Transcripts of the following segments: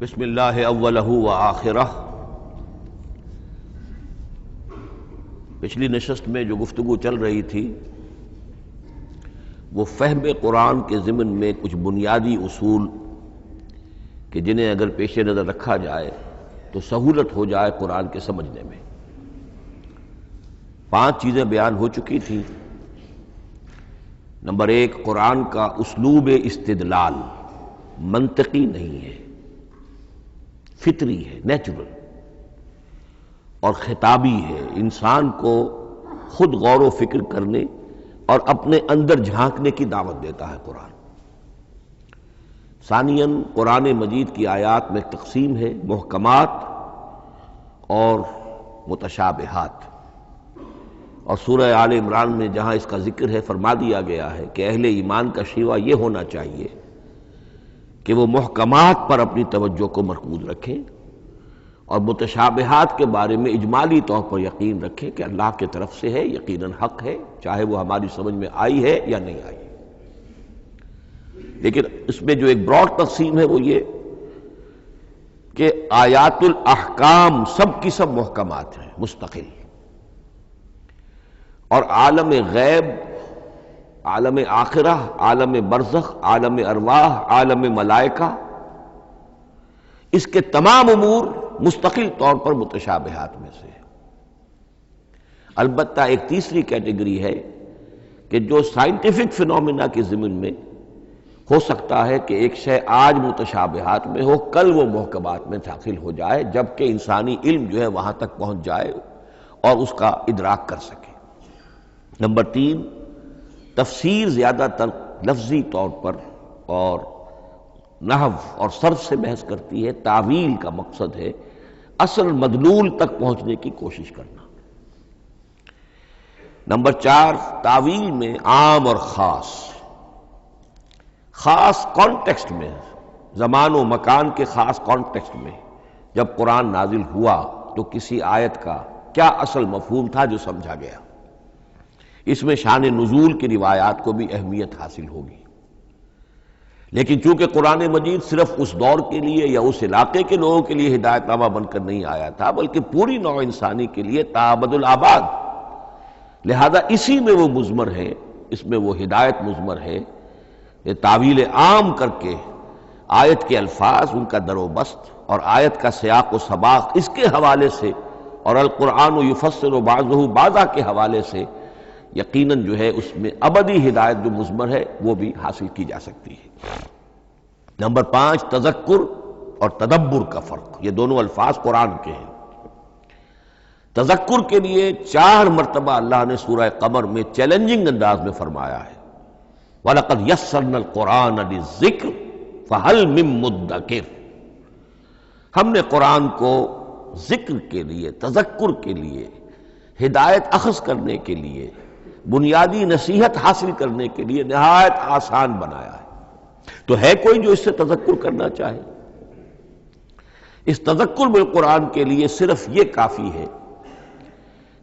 بسم اللہ اولہ و آخرہ۔ پچھلی نشست میں جو گفتگو چل رہی تھی وہ فہم قرآن کے ضمن میں کچھ بنیادی اصول کہ جنہیں اگر پیش نظر رکھا جائے تو سہولت ہو جائے قرآن کے سمجھنے میں۔ 5 چیزیں بیان ہو چکی تھیں۔ نمبر 1، قرآن کا اسلوب استدلال منطقی نہیں ہے، فطری ہے، نیچرل اور خطابی ہے، انسان کو خود غور و فکر کرنے اور اپنے اندر جھانکنے کی دعوت دیتا ہے قرآن۔ ثانیاً، قرآن مجید کی آیات میں تقسیم ہے محکمات اور متشابہات، اور سورہ آل عمران میں جہاں اس کا ذکر ہے فرما دیا گیا ہے کہ اہل ایمان کا شیوہ یہ ہونا چاہیے کہ وہ محکمات پر اپنی توجہ کو مرکوز رکھیں اور متشابہات کے بارے میں اجمالی طور پر یقین رکھیں کہ اللہ کی طرف سے ہے، یقیناً حق ہے، چاہے وہ ہماری سمجھ میں آئی ہے یا نہیں آئی۔ لیکن اس میں جو ایک براڈ تقسیم ہے وہ یہ کہ آیات الاحکام سب کی سب محکمات ہیں مستقل، اور عالم غیب، عالم آخرہ، عالم برزخ، عالم ارواح، عالم ملائکہ، اس کے تمام امور مستقل طور پر متشابہات میں سے ہے۔ البتہ ایک تیسری کیٹیگری ہے کہ جو سائنٹیفک فینومینا کے ضمن میں ہو سکتا ہے کہ ایک شے آج متشابہات میں ہو، کل وہ محکمات میں داخل ہو جائے، جبکہ انسانی علم جو ہے وہاں تک پہنچ جائے اور اس کا ادراک کر سکے۔ نمبر 3، تفسیر زیادہ تر لفظی طور پر اور نحو اور صرف سے بحث کرتی ہے، تعویل کا مقصد ہے اصل مدلول تک پہنچنے کی کوشش کرنا۔ نمبر 4، تعویل میں عام اور خاص، خاص کانٹیکسٹ میں، زمان و مکان کے خاص کانٹیکسٹ میں جب قرآن نازل ہوا تو کسی آیت کا کیا اصل مفہوم تھا جو سمجھا گیا۔ اس میں شان نزول کی روایات کو بھی اہمیت حاصل ہوگی۔ لیکن چونکہ قرآن مجید صرف اس دور کے لیے یا اس علاقے کے لوگوں کے لیے ہدایت نامہ بن کر نہیں آیا تھا، بلکہ پوری نوع انسانی کے لیے تا ابد الآباد، لہذا اسی میں وہ مضمر ہے، اس میں وہ ہدایت مضمر ہے۔ یہ تعویل عام کر کے آیت کے الفاظ، ان کا در و بست اور آیت کا سیاق و سباق اس کے حوالے سے، اور القرآن یفسر بعضہ بعضا کے حوالے سے یقیناً جو ہے اس میں ابدی ہدایت جو مضمر ہے وہ بھی حاصل کی جا سکتی ہے۔ نمبر 5، تذکر اور تدبر کا فرق، یہ دونوں الفاظ قرآن کے ہیں۔ تذکر کے لیے 4 مرتبہ اللہ نے سورہ قمر میں چیلنجنگ انداز میں فرمایا ہے وَلَقَدْ يَسَّرْنَا الْقُرْآنَ لِلذِّكْرِ فَهَلْ مِن مُّدَّكِرٍ، ہم نے قرآن کو ذکر کے لیے، تذکر کے لیے، ہدایت اخذ کرنے کے لیے، بنیادی نصیحت حاصل کرنے کے لیے نہایت آسان بنایا ہے۔ تو ہے کوئی جو اس سے تذکر کرنا چاہے؟ اس تذکر بالقرآن کے لیے صرف یہ کافی ہے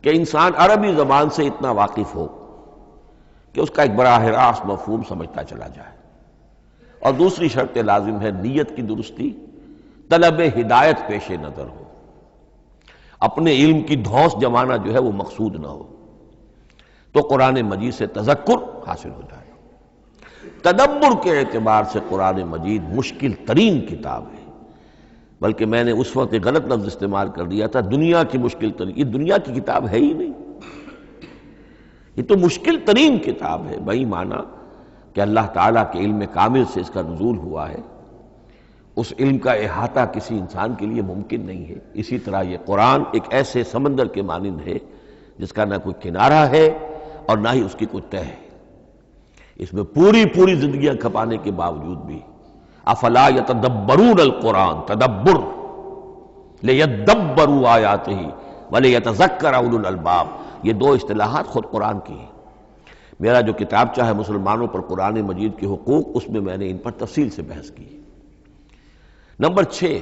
کہ انسان عربی زبان سے اتنا واقف ہو کہ اس کا ایک براہ راست مفہوم سمجھتا چلا جائے، اور دوسری شرط لازم ہے نیت کی درستی، طلب ہدایت پیش نظر ہو، اپنے علم کی دھوس جمانا جو ہے وہ مقصود نہ ہو، تو قرآن مجید سے تذکر حاصل ہو جائے۔ تدبر کے اعتبار سے قرآن مجید مشکل ترین کتاب ہے، بلکہ میں نے اس وقت ایک غلط لفظ استعمال کر دیا تھا، دنیا کی مشکل ترین، یہ دنیا کی کتاب ہے ہی نہیں، یہ تو مشکل ترین کتاب ہے، بہی معنی کہ اللہ تعالیٰ کے علم کامل سے اس کا نزول ہوا ہے، اس علم کا احاطہ کسی انسان کے لیے ممکن نہیں ہے۔ اسی طرح یہ قرآن ایک ایسے سمندر کے مانند ہے جس کا نہ کوئی کنارہ ہے اور نہ ہی اس کی کوئی تہہ ہے، اس میں پوری زندگیاں کھپانے کے باوجود بھی افلا یتدبرون القرآن، تدبر، لیدبروا آیاتہ ولیتذکر اولو الالباب، یہ 2 اصطلاحات خود قرآن کی ہیں۔ میرا جو کتابچہ ہے مسلمانوں پر قرآن مجید کے حقوق، اس میں میں نے ان پر تفصیل سے بحث کی۔ نمبر 6،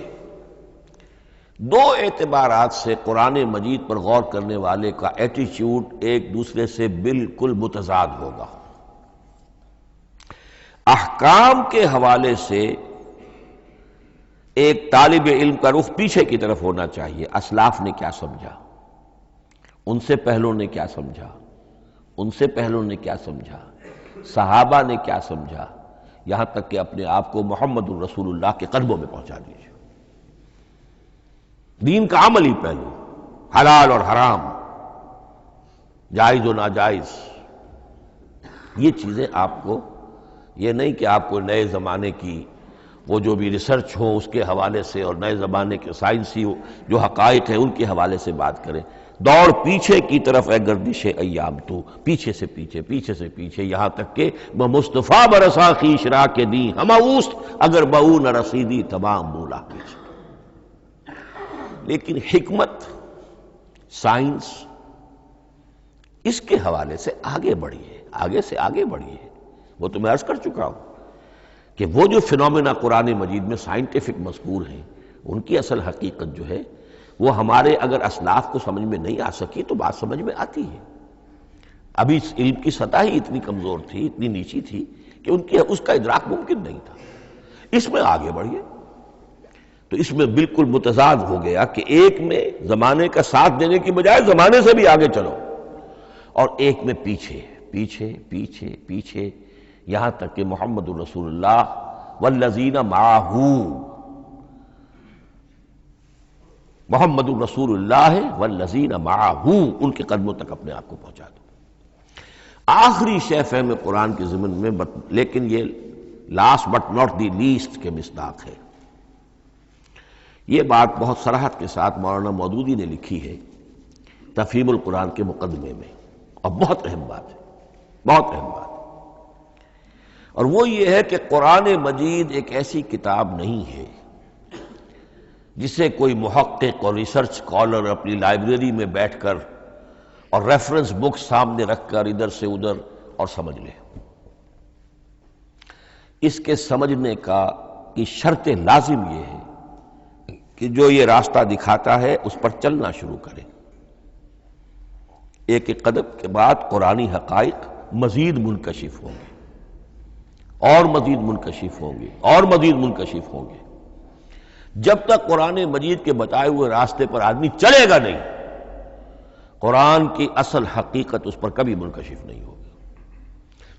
2 اعتبارات سے قرآن مجید پر غور کرنے والے کا ایٹیچیوڈ ایک دوسرے سے بالکل متضاد ہوگا۔ احکام کے حوالے سے ایک طالب علم کا رخ پیچھے کی طرف ہونا چاہیے، اسلاف نے کیا سمجھا، ان سے پہلوں نے کیا سمجھا، ان سے پہلوں نے کیا سمجھا، صحابہ نے کیا سمجھا، یہاں تک کہ اپنے آپ کو محمد الرسول اللہ کے قدموں میں پہنچا دیجیے۔ دین کا عملی پہلو، حلال اور حرام، جائز و ناجائز، یہ چیزیں آپ کو، یہ نہیں کہ آپ کو نئے زمانے کی وہ جو بھی ریسرچ ہو اس کے حوالے سے اور نئے زمانے کے سائنسی جو حقائق ہیں ان کے حوالے سے بات کریں۔ دوڑ پیچھے کی طرف ہے گردش ایام تو، پیچھے سے پیچھے، پیچھے سے پیچھے، یہاں تک کہ مصطفیٰ برسا خیش را کے دی ہم اوست اگر بہو نہ رسیدی تمام مولا پیچھے۔ لیکن حکمت، سائنس اس کے حوالے سے آگے بڑھی ہے، آگے سے آگے بڑھی ہے۔ وہ تو میں عرض کر چکا ہوں کہ وہ جو فینومینا قرآن مجید میں سائنٹیفک مذکور ہیں ان کی اصل حقیقت جو ہے وہ ہمارے اگر اسلاف کو سمجھ میں نہیں آ سکی تو بات سمجھ میں آتی ہے۔ ابھی علم کی سطح ہی اتنی کمزور تھی، اتنی نیچی تھی کہ ان کی اس کا ادراک ممکن نہیں تھا۔ اس میں آگے بڑھیے تو اس میں بالکل متضاد ہو گیا کہ ایک میں زمانے کا ساتھ دینے کی بجائے زمانے سے بھی آگے چلو، اور ایک میں پیچھے پیچھے پیچھے پیچھے، یہاں تک کہ محمد الرسول اللہ والذین معہ، محمد الرسول اللہ والذین معہ، ان کے قدموں تک اپنے آپ کو پہنچا دو۔ آخری شے فہم قرآن کے ضمن میں، لیکن یہ last but not the least کے مصداق ہے۔ یہ بات بہت صراحت کے ساتھ مولانا مودودی نے لکھی ہے تفہیم القرآن کے مقدمے میں، اور بہت اہم بات ہے، بہت اہم بات۔ اور وہ یہ ہے کہ قرآن مجید ایک ایسی کتاب نہیں ہے جسے کوئی محقق اور ریسرچ اسکالر اپنی لائبریری میں بیٹھ کر اور ریفرنس بک سامنے رکھ کر ادھر سے ادھر اور سمجھ لے۔ اس کے سمجھنے کی شرط لازم یہ ہے کہ جو یہ راستہ دکھاتا ہے اس پر چلنا شروع کرے۔ ایک ایک قدم کے بعد قرآنی حقائق مزید منکشف ہوں گے، اور مزید منکشف ہوں گے، اور مزید منکشف ہوں گے۔ جب تک قرآن مجید کے بتائے ہوئے راستے پر آدمی چلے گا نہیں، قرآن کی اصل حقیقت اس پر کبھی منکشف نہیں ہوگی۔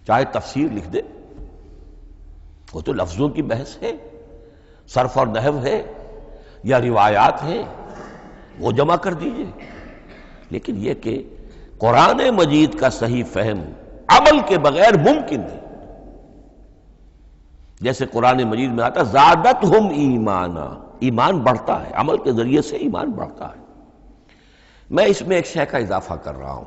چاہے تفسیر لکھ دے، وہ تو لفظوں کی بحث ہے، صرف اور نحو ہے، یا روایات ہیں، وہ جمع کر دیجئے۔ لیکن یہ کہ قرآن مجید کا صحیح فہم عمل کے بغیر ممکن نہیں۔ جیسے قرآن مجید میں آتا زادتہم ایمانا، ایمان بڑھتا ہے، عمل کے ذریعے سے ایمان بڑھتا ہے۔ میں اس میں ایک شے کا اضافہ کر رہا ہوں۔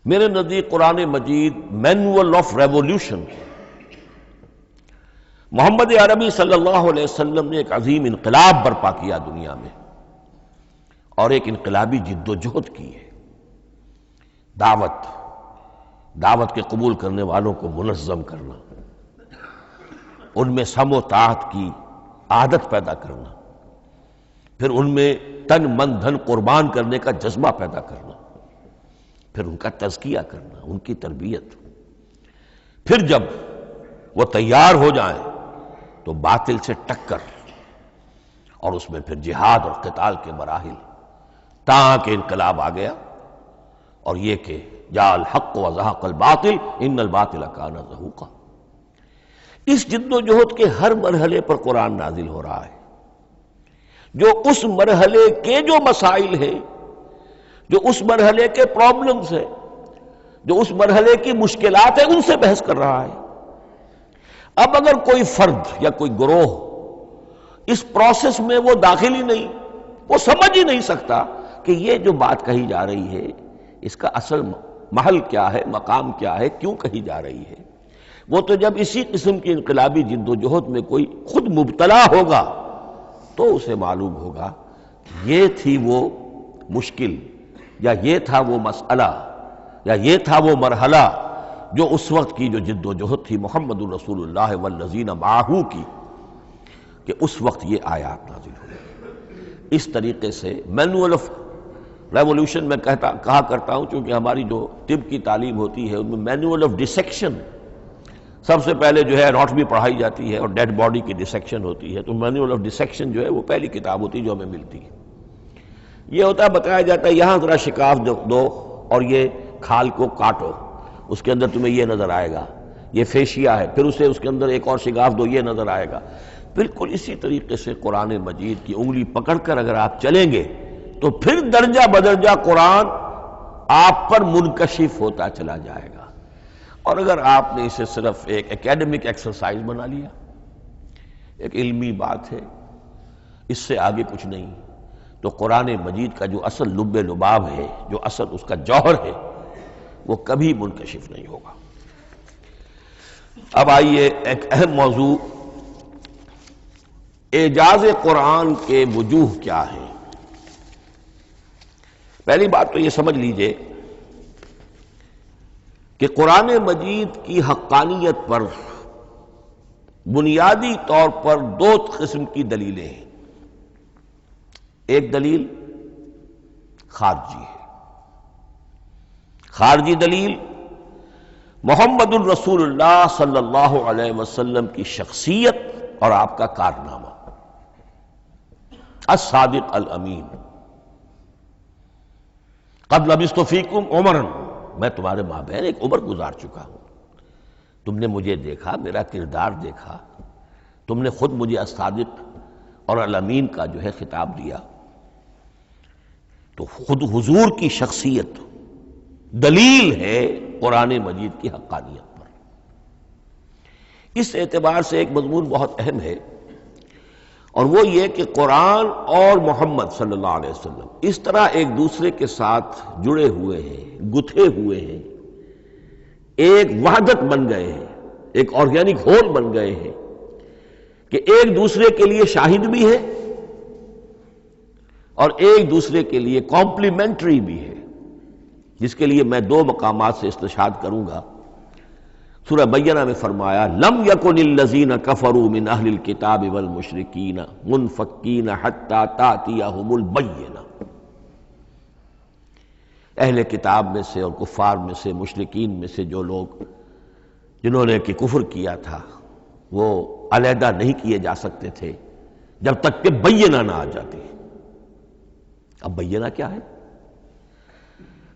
میرے نزدیک قرآن مجید مینول آف ریولیوشن، محمد عربی صلی اللہ علیہ وسلم نے ایک عظیم انقلاب برپا کیا دنیا میں، اور ایک انقلابی جد و جہد کی ہے۔ دعوت کے قبول کرنے والوں کو منظم کرنا، ان میں سم و طاعت کی عادت پیدا کرنا، پھر ان میں تن من دھن قربان کرنے کا جذبہ پیدا کرنا، پھر ان کا تزکیہ کرنا، ان کی تربیت، پھر جب وہ تیار ہو جائیں تو باطل سے ٹکر، اور اس میں پھر جہاد اور قتال کے مراحل، تاکہ انقلاب آ گیا، اور یہ کہ جاء الحق وزہق الباطل ان الباطل کان زہوقا۔ اس جد و جہد کے ہر مرحلے پر قرآن نازل ہو رہا ہے، جو اس مرحلے کے جو مسائل ہیں، جو اس مرحلے کے پرابلمز ہیں، جو اس مرحلے کی مشکلات ہیں، ان سے بحث کر رہا ہے۔ اب اگر کوئی فرد یا کوئی گروہ اس پروسیس میں وہ داخل ہی نہیں، وہ سمجھ ہی نہیں سکتا کہ یہ جو بات کہی جا رہی ہے اس کا اصل محل کیا ہے، مقام کیا ہے، کیوں کہی جا رہی ہے، وہ تو جب اسی قسم کی انقلابی جد و جہد میں کوئی خود مبتلا ہوگا تو اسے معلوم ہوگا کہ یہ تھی وہ مشکل، یا یہ تھا وہ مسئلہ، یا یہ تھا وہ مرحلہ جو اس وقت کی جو جد و جہد تھی محمد الرسول اللہ والذین معہ کی، کہ اس وقت یہ آیات نازل ہوئی۔ اس طریقے سے مینول آف ریولیوشن میں کہا کرتا ہوں، چونکہ ہماری جو طب کی تعلیم ہوتی ہے ان میں مینول آف ڈسیکشن، سب سے پہلے جو ہے اناٹمی پڑھائی جاتی ہے اور ڈیڈ باڈی کی ڈسیکشن ہوتی ہے، تو مینول آف ڈسیکشن جو ہے وہ پہلی کتاب ہوتی ہے جو ہمیں ملتی ہے۔ یہ ہوتا ہے، بتایا جاتا ہے یہاں ذرا شکاف دو اور یہ کھال کو کاٹو، اس کے اندر تمہیں یہ نظر آئے گا، یہ فیشیا ہے، پھر اسے اس کے اندر ایک اور شگاف دو، یہ نظر آئے گا۔ بالکل اسی طریقے سے قرآن مجید کی انگلی پکڑ کر اگر آپ چلیں گے تو پھر درجہ بدرجہ قرآن آپ پر منکشف ہوتا چلا جائے گا۔ اور اگر آپ نے اسے صرف ایک اکیڈمک ایکسرسائز بنا لیا، ایک علمی بات ہے، اس سے آگے کچھ نہیں، تو قرآن مجید کا جو اصل لب لباب ہے، جو اصل اس کا جوہر ہے، وہ کبھی منکشف نہیں ہوگا۔ اب آئیے ایک اہم موضوع، اعجاز قرآن کے وجوہ کیا ہیں۔ پہلی بات تو یہ سمجھ لیجئے کہ قرآن مجید کی حقانیت پر بنیادی طور پر دو قسم کی دلیلیں ہیں۔ ایک دلیل خارجی ہے، خارجی دلیل محمد الرسول اللہ صلی اللہ علیہ وسلم کی شخصیت اور آپ کا کارنامہ، الصادق الامین۔ قد لبثت فیکم عمرا، میں تمہارے مابین ایک عمر گزار چکا ہوں، تم نے مجھے دیکھا، میرا کردار دیکھا، تم نے خود مجھے الصادق اور الامین کا جو ہے خطاب دیا، تو خود حضور کی شخصیت دلیل ہے قرآن مجید کی حقانیت پر۔ اس اعتبار سے ایک مضمون بہت اہم ہے، اور وہ یہ کہ قرآن اور محمد صلی اللہ علیہ وسلم اس طرح ایک دوسرے کے ساتھ جڑے ہوئے ہیں، گتھے ہوئے ہیں، ایک وحدت بن گئے ہیں، ایک آرگینک ہول بن گئے ہیں کہ ایک دوسرے کے لیے شاہد بھی ہے اور ایک دوسرے کے لیے کمپلیمنٹری بھی ہے، جس کے لیے میں دو مقامات سے استشہاد کروں گا۔ سورہ بینہ میں فرمایا لم یکن الذین کفروا من اہل الکتاب والمشرکین منفکین حتی تأتیہم البینہ، اہل کتاب میں سے اور کفار میں سے، مشرکین میں سے جو لوگ جنہوں نے کہ کفر کیا تھا، وہ علیحدہ نہیں کیے جا سکتے تھے جب تک کہ بینہ نہ آ جاتی۔ اب بینہ کیا ہے؟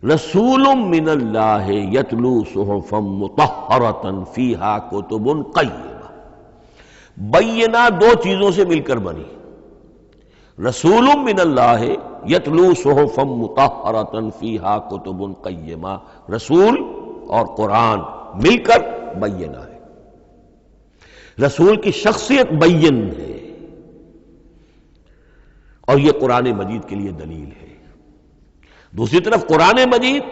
رسول من اللہ یتلو صحفا مطہرۃ فیہا کتب قیمہ۔ بینہ دو چیزوں سے مل کر بنی، رسول من اللہ یتلو صحفا مطہرۃ فیہا کتب قیمہ، رسول اور قرآن مل کر بینہ ہے۔ رسول کی شخصیت بین ہے، اور یہ قرآن مجید کے لیے دلیل ہے۔ دوسری طرف قرآن مجید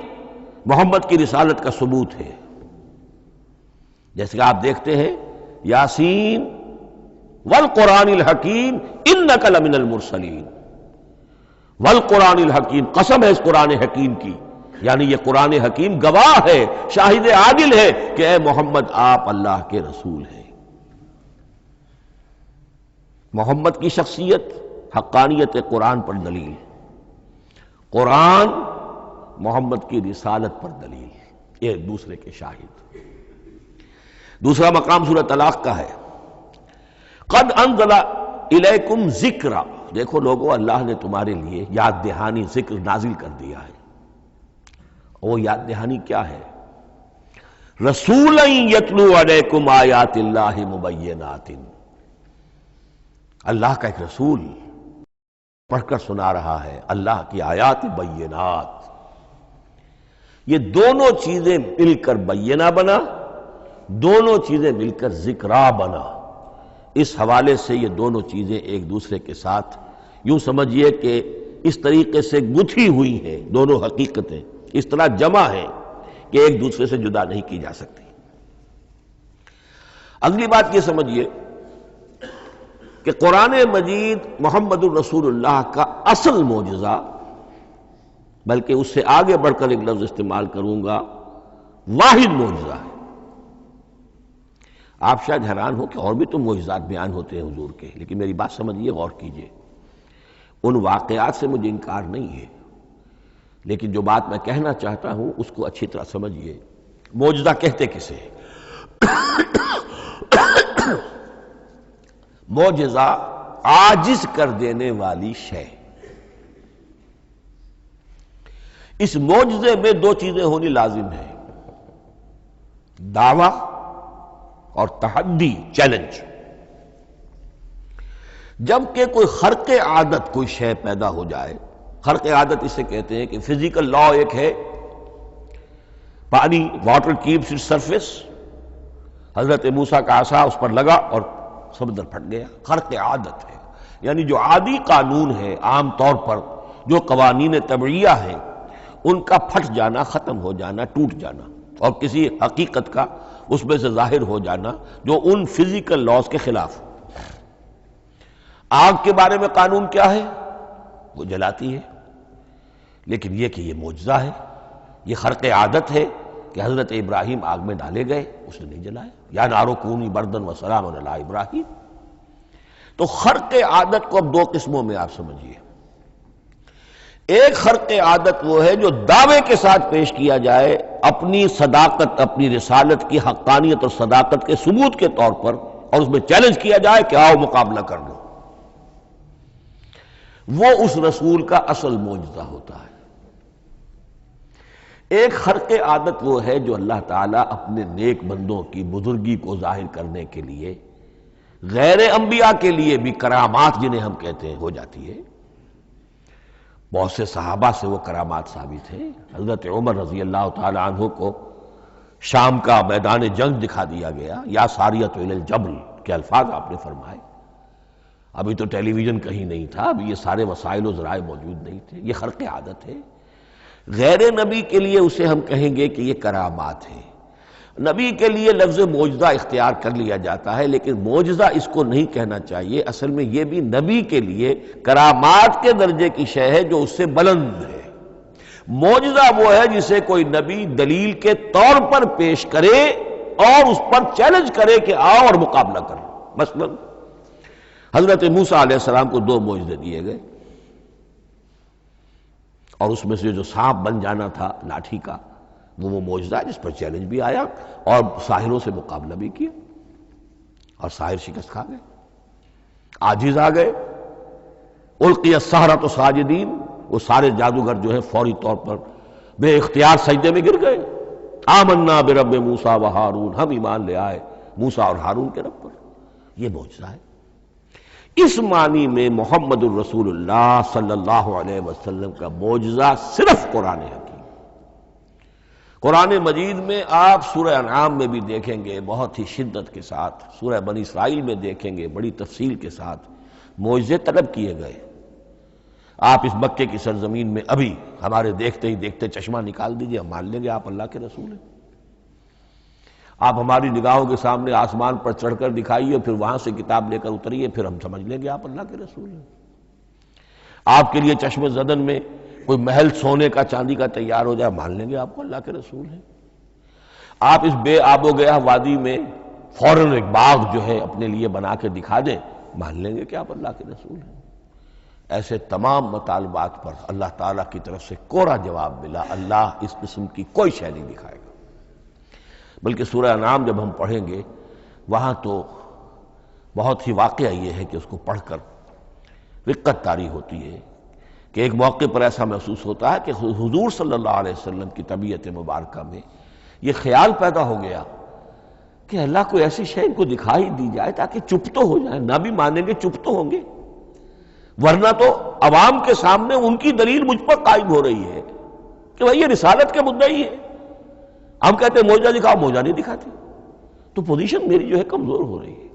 محمد کی رسالت کا ثبوت ہے، جیسے کہ آپ دیکھتے ہیں یاسین والقرآن الحکیم انک لمن المرسلین، والقرآن الحکیم، قسم ہے اس قرآن حکیم کی، یعنی یہ قرآن حکیم گواہ ہے، شاہد عادل ہے کہ اے محمد آپ اللہ کے رسول ہیں۔ محمد کی شخصیت، حقانیت قرآن پر دلیل، قرآن محمد کی رسالت پر دلیل، ایک دوسرے کے شاہد۔ دوسرا مقام سورہ طلاق کا ہے، قد انزل الیکم ذکرا، دیکھو لوگو اللہ نے تمہارے لیے یاد دہانی ذکر نازل کر دیا ہے۔ وہ یاد دہانی کیا ہے؟ رسولا یتلو علیکم آیات اللہ مبینات، اللہ کا ایک رسول پڑھ کر سنا رہا ہے اللہ کی آیات بینات۔ یہ دونوں چیزیں مل کر بینہ بنا، دونوں چیزیں مل کر ذکرا بنا۔ اس حوالے سے یہ دونوں چیزیں ایک دوسرے کے ساتھ یوں سمجھیے کہ اس طریقے سے گتھی ہوئی ہیں، دونوں حقیقتیں اس طرح جمع ہیں کہ ایک دوسرے سے جدا نہیں کی جا سکتی۔ اگلی بات یہ سمجھیے کہ قرآن مجید محمد الرسول اللہ کا اصل معجزہ، بلکہ اس سے آگے بڑھ کر ایک لفظ استعمال کروں گا، واحد معجزہ ہے۔ آپ شاید حیران ہو کہ اور بھی تو معجزات بیان ہوتے ہیں حضور کے، لیکن میری بات سمجھیے، غور کیجئے، ان واقعات سے مجھے انکار نہیں ہے، لیکن جو بات میں کہنا چاہتا ہوں اس کو اچھی طرح سمجھیے۔ معجزہ کہتے کسے ہیں؟ معجزہ عاجز کر دینے والی شے. اس معجزے میں دو چیزیں ہونی لازم ہیں: دعویٰ اور تحدی، چیلنج. جب کہ کوئی خرق عادت کوئی شے پیدا ہو جائے، خرق عادت اسے کہتے ہیں کہ فزیکل لا ایک ہے، پانی، واٹر کیپس اٹس سرفیس، حضرت موسیٰ کا عصا اس پر لگا اور سمندر پھٹ گیا. خرق عادت ہے، یعنی جو عادی قانون ہے، عام طور پر جو قوانین طبعیہ ہیں، ان کا پھٹ جانا، ختم ہو جانا، ٹوٹ جانا، اور کسی حقیقت کا اس میں سے ظاہر ہو جانا جو ان فزیکل لاز کے خلاف. آگ کے بارے میں قانون کیا ہے؟ وہ جلاتی ہے. لیکن یہ کہ یہ معجزہ ہے، یہ خرق عادت ہے کہ حضرت ابراہیم آگ میں ڈالے گئے، اس نے نہیں جلایا. یا نارو کونی بردن و سلام علی ابراہیم. تو خرق عادت کو اب دو قسموں میں آپ سمجھیے. ایک خرق عادت وہ ہے جو دعوے کے ساتھ پیش کیا جائے، اپنی صداقت، اپنی رسالت کی حقانیت اور صداقت کے ثبوت کے طور پر، اور اس میں چیلنج کیا جائے کہ آؤ مقابلہ کر لو. وہ اس رسول کا اصل معجزہ ہوتا ہے. ایک خرق عادت وہ ہے جو اللہ تعالیٰ اپنے نیک بندوں کی بزرگی کو ظاہر کرنے کے لیے، غیر انبیاء کے لیے بھی کرامات جنہیں ہم کہتے ہیں ہو جاتی ہے. بہت سے صحابہ سے وہ کرامات ثابت ہیں. حضرت عمر رضی اللہ تعالی عنہ کو شام کا میدان جنگ دکھا دیا گیا، یا ساریۃ الی الجبل کے الفاظ آپ نے فرمائے. ابھی تو ٹیلی ویژن کہیں نہیں تھا، ابھی یہ سارے وسائل و ذرائع موجود نہیں تھے. یہ خرق عادت ہے. غیر نبی کے لیے اسے ہم کہیں گے کہ یہ کرامات ہے. نبی کے لیے لفظ معجزہ اختیار کر لیا جاتا ہے، لیکن معجزہ اس کو نہیں کہنا چاہیے. اصل میں یہ بھی نبی کے لیے کرامات کے درجے کی شے ہے جو اس سے بلند ہے. معجزہ وہ ہے جسے کوئی نبی دلیل کے طور پر پیش کرے اور اس پر چیلنج کرے کہ آؤ اور مقابلہ کرو. مثلا حضرت موسیٰ علیہ السلام کو دو معجزے دیے گئے، اور اس میں سے جو سانپ بن جانا تھا لاٹھی کا، وہ معجزہ ہے جس پر چیلنج بھی آیا اور ساحروں سے مقابلہ بھی کیا، اور ساحر شکست کھا گئے، عاجز آ گئے. القی السحرۃ ساجدین، وہ سارے جادوگر جو ہے فوری طور پر بے اختیار سجدے میں گر گئے. آمنا برب موسیٰ و ہارون، ہم ایمان لے آئے موسیٰ اور ہارون کے رب پر. یہ معجزہ ہے. اس معنی میں محمد الرسول اللہ صلی اللہ علیہ وسلم کا معجزہ صرف قرآن حکیم. قرآن مجید میں آپ سورہ انعام میں بھی دیکھیں گے بہت ہی شدت کے ساتھ، سورہ بنی اسرائیل میں دیکھیں گے بڑی تفصیل کے ساتھ معجزے طلب کیے گئے. آپ اس مکے کی سرزمین میں ابھی ہمارے دیکھتے ہی دیکھتے چشمہ نکال دیجئے، ہم مان لیں گے آپ اللہ کے رسول ہیں. آپ ہماری نگاہوں کے سامنے آسمان پر چڑھ کر دکھائیے، پھر وہاں سے کتاب لے کر اتریے، پھر ہم سمجھ لیں گے آپ اللہ کے رسول ہیں. آپ کے لیے چشم زدن میں کوئی محل سونے کا چاندی کا تیار ہو جائے، مان لیں گے آپ کو اللہ کے رسول ہیں. آپ اس بے آب و گیا وادی میں فوراً ایک باغ جو ہے اپنے لیے بنا کے دکھا دیں، مان لیں گے کہ آپ اللہ کے رسول ہیں. ایسے تمام مطالبات پر اللہ تعالیٰ کی طرف سے کوڑا جواب ملا، اللہ اس قسم کی کوئی شے نہیں دکھائے گا. بلکہ سورہ انعام جب ہم پڑھیں گے وہاں تو بہت ہی واقعہ یہ ہے کہ اس کو پڑھ کر رقت طاری ہوتی ہے کہ ایک موقع پر ایسا محسوس ہوتا ہے کہ حضور صلی اللہ علیہ وسلم کی طبیعت مبارکہ میں یہ خیال پیدا ہو گیا کہ اللہ کو ایسی شے ان کو دکھائی دی جائے تاکہ چپ تو ہو جائیں. نہ بھی مانیں گے چپ تو ہوں گے، ورنہ تو عوام کے سامنے ان کی دلیل مجھ پر قائم ہو رہی ہے کہ بھائی یہ رسالت کے مدعی ہے. ہم کہتے ہیں معجزہ دکھاؤ، معجزہ نہیں دکھاتے، تو پوزیشن میری جو ہے کمزور ہو رہی ہے.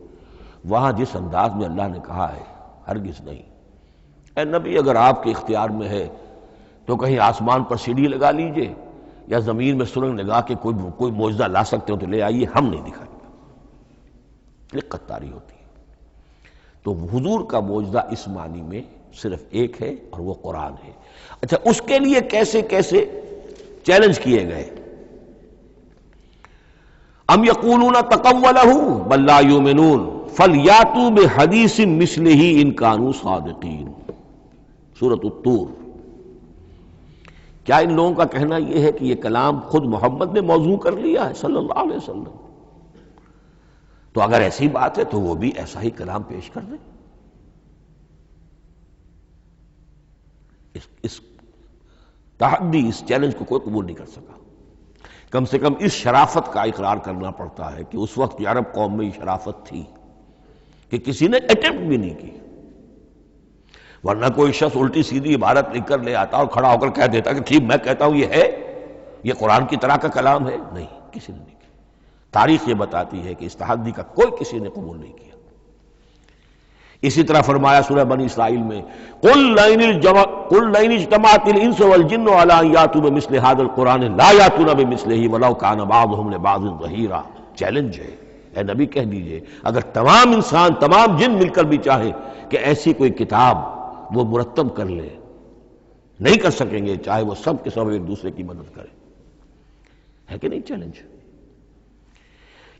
وہاں جس انداز میں اللہ نے کہا ہے، ہرگز نہیں. اے نبی اگر آپ کے اختیار میں ہے تو کہیں آسمان پر سیڑھی لگا لیجئے، یا زمین میں سرنگ لگا کے کوئی معجزہ لا سکتے ہو تو لے آئیے، ہم نہیں دکھائیں گے. رقت طاری ہوتی ہے. تو حضور کا معجزہ اس معنی میں صرف ایک ہے اور وہ قرآن ہے. اچھا، اس کے لیے کیسے کیسے چیلنج کیے گئے؟ ام یقولون تقولہ بل لا یؤمنون فلیاتوا بحدیث مثلہ ان کانوا صادقین. سورۃ الطور. کیا ان لوگوں کا کہنا یہ ہے کہ یہ کلام خود محمد نے موضوع کر لیا ہے صلی اللہ علیہ وسلم؟ تو اگر ایسی بات ہے تو وہ بھی ایسا ہی کلام پیش کر دیں. اس تحدی، اس چیلنج کو کوئی قبول نہیں کر سکا. کم سے کم اس شرافت کا اقرار کرنا پڑتا ہے کہ اس وقت عرب قوم میں یہ شرافت تھی کہ کسی نے اٹمپٹ بھی نہیں کی. ورنہ کوئی شخص الٹی سیدھی عبارت لکھ کر لے آتا اور کھڑا ہو کر کہہ دیتا کہ ٹھیک میں کہتا ہوں یہ ہے، یہ قرآن کی طرح کا کلام ہے. نہیں، کسی نے نہیں کیا. تاریخ یہ بتاتی ہے کہ اس تحدی کا کوئی کسی نے قبول نہیں کیا. اسی طرح فرمایا سورہ بنی اسرائیل میں قُلْ لَئِنِ اجْتَمَعَتِ الْإِنسُ وَالْجِنُّ عَلَىٰ أَن يَأْتُوا بِمِثْلِ هَٰذَا الْقُرْآنِ لَا يَأْتُونَ بِمِثْلِهِ وَلَوْ كَانَ بَعْضُهُمْ لِبَعْضٍ ظَهِيرًا. چیلنج ہے، اے نبی کہہ دیجئے اگر تمام انسان، تمام جن مل کر بھی چاہیں کہ ایسی کوئی کتاب وہ مرتب کر لے، نہیں کر سکیں گے، چاہے وہ سب کے سب ایک دوسرے کی مدد کریں. ہے کہ نہیں چیلنج؟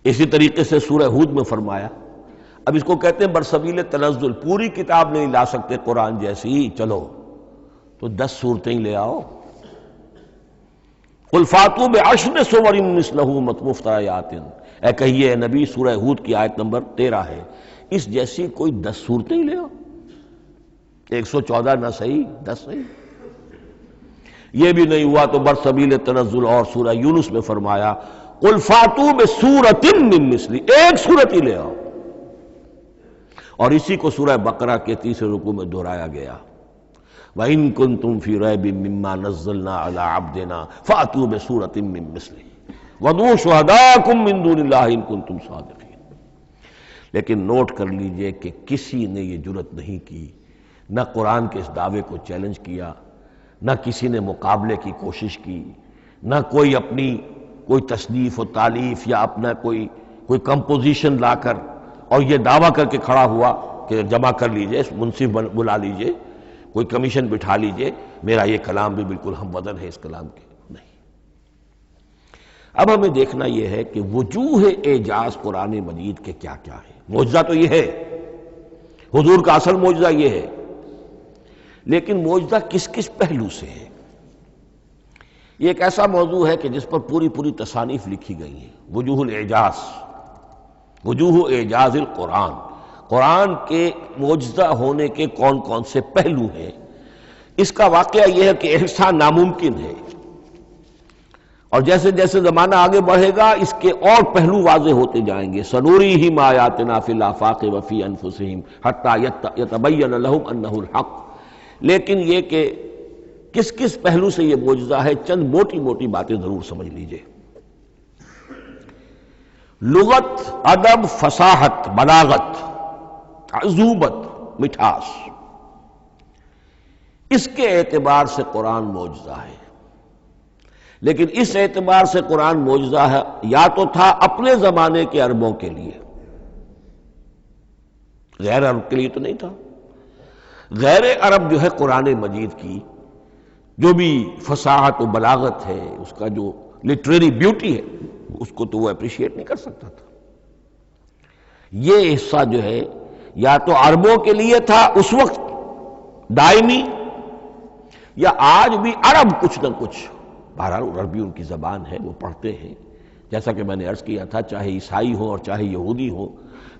اسی طریقے سے سورہ ہود میں فرمایا، اب اس کو کہتے ہیں برسبیل تنزل، پوری کتاب نہیں لا سکتے قرآن جیسی، چلو تو 10 صورتیں ہی لے آؤ. قُلْ فَاتُوا بِعَشْرِ سُوَرٍ مِثْلَهُ مُفْتَرَيَاتٍ، اے کہیے اے نبی، سورہ ہود کی آیت نمبر 13 ہے، اس جیسی کوئی 10 صورتیں ہی لے آؤ. 114 نہ صحیح، 10 صحیح. یہ بھی نہیں ہوا تو برسبیل تنزل اور سورہ یونس میں فرمایا قُلْ فَاتُوا بِسُورَةٍ مِّن مِثْلِهِ، ایک صورت ہی لے آؤ. اور اسی کو سورہ بقرہ کے 30 رکوع میں دہرایا گیا، وَإِن كُنتُمْ فِي رَيْبٍ مِّمَّا نَزَّلْنَا عَلَىٰ عَبْدِنَا فَأْتُوا بِسُورَةٍ مِّن مِّثْلِهِ وَادْعُوا شُهَدَاءَكُم مِّن دُونِ اللَّهِ إِن كُنتُمْ صَادِقِينَ. لیکن نوٹ کر لیجئے کہ کسی نے یہ جرت نہیں کی، نہ قرآن کے اس دعوے کو چیلنج کیا، نہ کسی نے مقابلے کی کوشش کی، نہ کوئی اپنی کوئی تصنیف و تالیف یا اپنا کوئی کمپوزیشن لا کر اور یہ دعویٰ کر کے کھڑا ہوا کہ جمع کر لیجئے، منصف بلا لیجئے، کوئی کمیشن بٹھا لیجئے، میرا یہ کلام بھی بالکل ہم وزن ہے اس کلام کے. نہیں. اب ہمیں دیکھنا یہ ہے کہ وجوہ اعجاز قرآن مجید کے کیا کیا ہے. معجزہ تو یہ ہے، حضور کا اصل معجزہ یہ ہے، لیکن معجزہ کس کس پہلو سے ہے؟ یہ ایک ایسا موضوع ہے کہ جس پر پوری تصانیف لکھی گئی ہیں. وجوہ الاعجاز، وجوہ اعجاز القرآن، قرآن کے معجزہ ہونے کے کون کون سے پہلو ہیں. اس کا واقعہ یہ ہے کہ احسان ناممکن ہے، اور جیسے جیسے زمانہ آگے بڑھے گا اس کے اور پہلو واضح ہوتے جائیں گے. سنوریہم آیاتنا فی الآفاق وفی انفسہم حتی یتبین لہم انہ الحق. لیکن یہ کہ کس کس پہلو سے یہ معجزہ ہے، چند موٹی موٹی باتیں ضرور سمجھ لیجئے. لغت، ادب، فصاحت، بلاغت، عذوبت، مٹھاس، اس کے اعتبار سے قرآن معجزہ ہے. لیکن اس اعتبار سے قرآن معجزہ ہے یا تو تھا اپنے زمانے کے عربوں کے لیے، غیر عرب کے لیے تو نہیں تھا. غیر عرب جو ہے قرآن مجید کی جو بھی فصاحت و بلاغت ہے، اس کا جو لٹریری بیوٹی ہے، اس کو تو وہ اپریشیٹ نہیں کر سکتا تھا. یہ حصہ جو ہے یا تو عربوں کے لیے تھا اس وقت دائمی، یا آج بھی عرب کچھ نہ کچھ، بہرحال عربی ان کی زبان ہے، وہ پڑھتے ہیں. جیسا کہ میں نے عرض کیا تھا، چاہے عیسائی ہوں اور چاہے یہودی ہوں،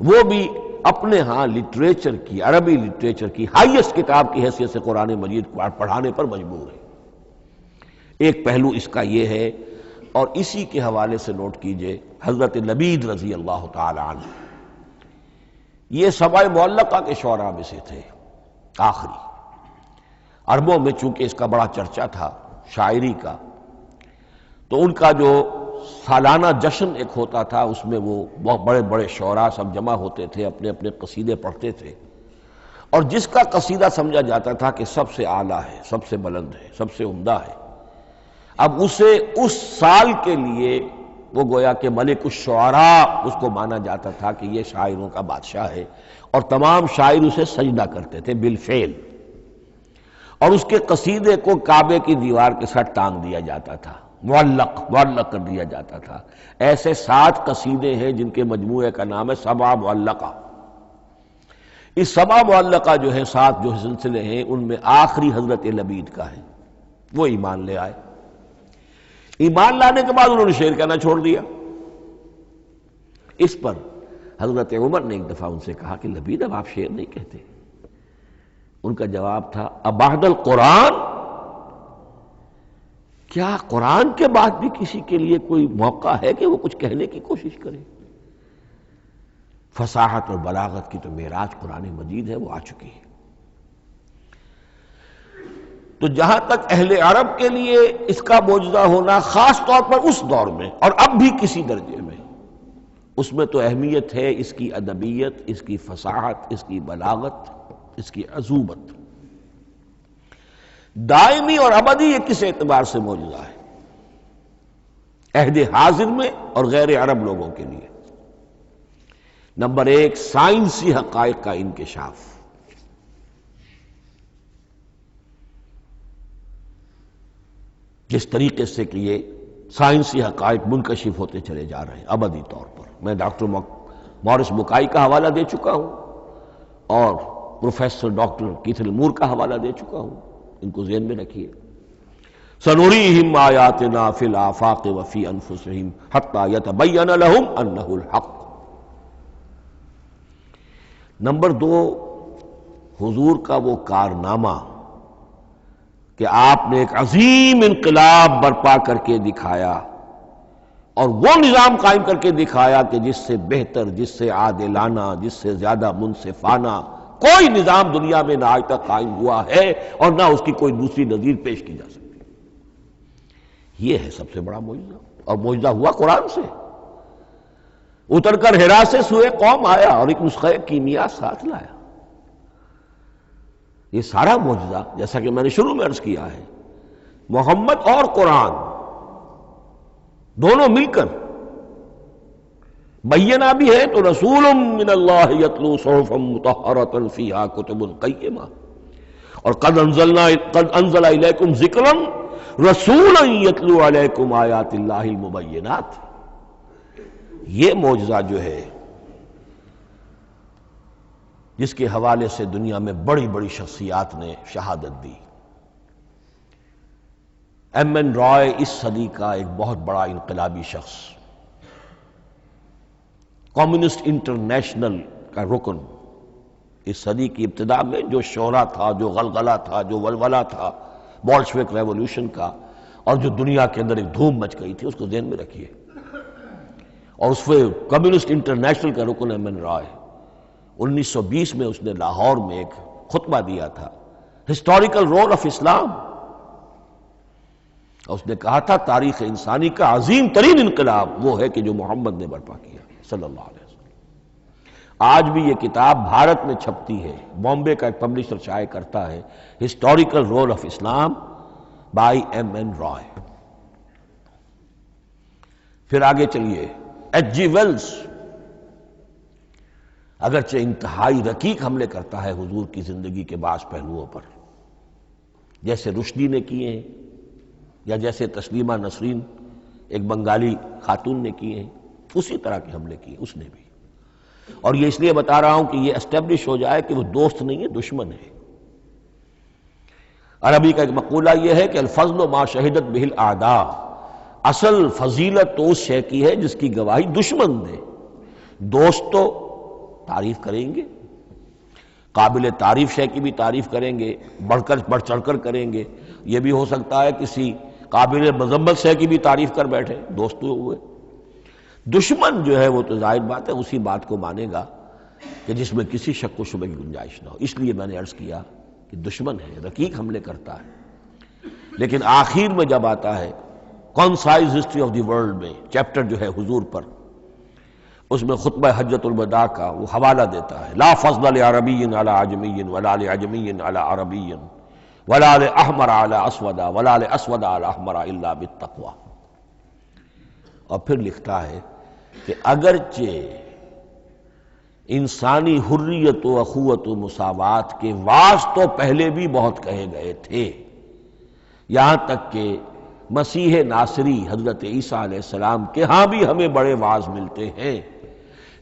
وہ بھی اپنے ہاں لٹریچر کی، عربی لٹریچر کی ہائیسٹ کتاب کی حیثیت سے قرآن مجید کو پڑھانے پر مجبور ہے. ایک پہلو اس کا یہ ہے. اور اسی کے حوالے سے نوٹ کیجئے حضرت لبید رضی اللہ تعالی عنہ، یہ سبع معلقہ کے شعراء میں سے تھے آخری. عربوں میں چونکہ اس کا بڑا چرچا تھا شاعری کا، تو ان کا جو سالانہ جشن ایک ہوتا تھا، اس میں وہ بہت بڑے بڑے شعراء سب جمع ہوتے تھے، اپنے اپنے قصیدے پڑھتے تھے، اور جس کا قصیدہ سمجھا جاتا تھا کہ سب سے اعلیٰ ہے، سب سے بلند ہے، سب سے عمدہ ہے، اب اسے اس سال کے لیے وہ گویا کہ ملک الشعراء اس کو مانا جاتا تھا کہ یہ شاعروں کا بادشاہ ہے، اور تمام شاعر اسے سجدہ کرتے تھے بالفعل، اور اس کے قصیدے کو کعبے کی دیوار کے ساتھ ٹانگ دیا جاتا تھا، معلق کر دیا جاتا تھا. ایسے 7 قصیدے ہیں جن کے مجموعے کا نام ہے سبع معلقہ. اس سبع معلقہ جو ہے 7 جو سلسلے ہیں، ان میں آخری حضرت لبید کا ہے. وہ ایمان لے آئے. ایمان لانے کے بعد انہوں نے شعر کہنا چھوڑ دیا. اس پر حضرت عمر نے ایک دفعہ ان سے کہا کہ لبید اب آپ شعر نہیں کہتے. ان کا جواب تھا ابعد القرآن، کیا قرآن کے بعد بھی کسی کے لیے کوئی موقع ہے کہ وہ کچھ کہنے کی کوشش کرے؟ فصاحت اور بلاغت کی تو معراج قرآن مجید ہے، وہ آ چکی ہے. تو جہاں تک اہل عرب کے لیے اس کا معجزہ ہونا خاص طور پر اس دور میں اور اب بھی کسی درجے میں، اس میں تو اہمیت ہے اس کی ادبیت، اس کی فصاحت، اس کی بلاغت، اس کی عذوبت. دائمی اور ابدی یہ کس اعتبار سے معجزہ ہے؟ عہد حاضر میں اور غیر عرب لوگوں کے لیے. نمبر ایک، سائنسی حقائق کا انکشاف. جس طریقے سے کہ یہ سائنسی حقائق منکشف ہوتے چلے جا رہے ہیں ابدی طور پر. میں ڈاکٹر مورس بکائی کا حوالہ دے چکا ہوں اور پروفیسر ڈاکٹر کیتھل مور کا حوالہ دے چکا ہوں، ان کو ذہن میں رکھیے. سنریہم آیاتنا فی الآفاق وفی انفسہم حتی یتبین لہم انہ الحق. نمبر دو، حضور کا وہ کارنامہ کہ آپ نے ایک عظیم انقلاب برپا کر کے دکھایا اور وہ نظام قائم کر کے دکھایا کہ جس سے بہتر، جس سے عادلانہ، جس سے زیادہ منصفانہ کوئی نظام دنیا میں نہ آج تک قائم ہوا ہے اور نہ اس کی کوئی دوسری نظیر پیش کی جا سکتی. یہ ہے سب سے بڑا معجزہ، اور معجزہ ہوا قرآن سے. اتر کر حرا سے سوئے قوم آیا اور ایک نسخہ کیمیا ساتھ لایا. یہ سارا معجزہ، جیسا کہ میں نے شروع میں عرض کیا ہے، محمد اور قرآن دونوں مل کر بینہ بھی ہے تو رسول من اللہ یتلو صحفا مطہرۃ فیہا کتب قیمہ، اور قد انزل الیکم ذکرا رسولا یتلو علیکم آیات اللہ المبینات. یہ معجزہ جو ہے جس کے حوالے سے دنیا میں بڑی بڑی شخصیات نے شہادت دی. ایم این رائے اس صدی کا ایک بہت بڑا انقلابی شخص، کمیونسٹ انٹرنیشنل کا رکن. اس صدی کی ابتدا میں جو شورا تھا، جو غلغلہ تھا، جو ولولہ تھا بولشوک ریولوشن کا، اور جو دنیا کے اندر ایک دھوم مچ گئی تھی، اس کو ذہن میں رکھیے. اور اس میں کمیونسٹ انٹرنیشنل کا رکن ایم این رائے 1920 میں اس نے لاہور میں ایک خطبہ دیا تھا، ہسٹوریکل رول آف اسلام. اور اس نے کہا تھا تاریخ انسانی کا عظیم ترین انقلاب وہ ہے کہ جو محمد نے برپا کیا صلی اللہ علیہ وسلم. آج بھی یہ کتاب بھارت میں چھپتی ہے، بامبے کا ایک پبلشر شائع کرتا ہے، historical role of Islam by M N Roy. پھر آگے چلیے، ایچ جی ویلز اگرچہ انتہائی رقیق حملے کرتا ہے حضور کی زندگی کے بعض پہلوؤں پر، جیسے رشدی نے کیے ہیں یا جیسے تسلیمہ نسرین ایک بنگالی خاتون نے کیے ہیں، اسی طرح کے حملے کیے اس نے بھی. اور یہ اس لیے بتا رہا ہوں کہ یہ اسٹیبلش ہو جائے کہ وہ دوست نہیں ہے، دشمن ہے. عربی کا ایک مقولہ یہ ہے کہ الفضل ما شہدت بہ الاعداء، اصل فضیلت تو اس شے کی ہے جس کی گواہی دشمن دے. دوست تو تعریف کریں گے، قابل تعریف شے کی بھی تعریف کریں گے، بڑھ چڑھ کر کریں گے. یہ بھی ہو سکتا ہے کسی قابل مذمت شے کی بھی تعریف کر بیٹھے، دوست تو ہوئے. دشمن جو ہے وہ تو ظاہر بات ہے اسی بات کو مانے گا کہ جس میں کسی شک و شبہ کی گنجائش نہ ہو. اس لیے میں نے عرض کیا کہ دشمن ہے، رقیق حملے کرتا ہے. لیکن آخر میں جب آتا ہے concise history of the world میں چیپٹر جو ہے حضور پر، اس میں خطبہ حجۃ الوداع کا وہ حوالہ دیتا ہے، لا فضل لعربی علی عجمی ولا لعجمی علی عربی ولا لاحمر علی اسود ولا لاسود علی احمر الا بالتقوی. اور پھر لکھتا ہے کہ اگرچہ انسانی حریت و اخوت و مساوات کے واعظ تو پہلے بھی بہت کہے گئے تھے، یہاں تک کہ مسیح ناصری حضرت عیسیٰ علیہ السلام کے ہاں بھی ہمیں بڑے واعظ ملتے ہیں،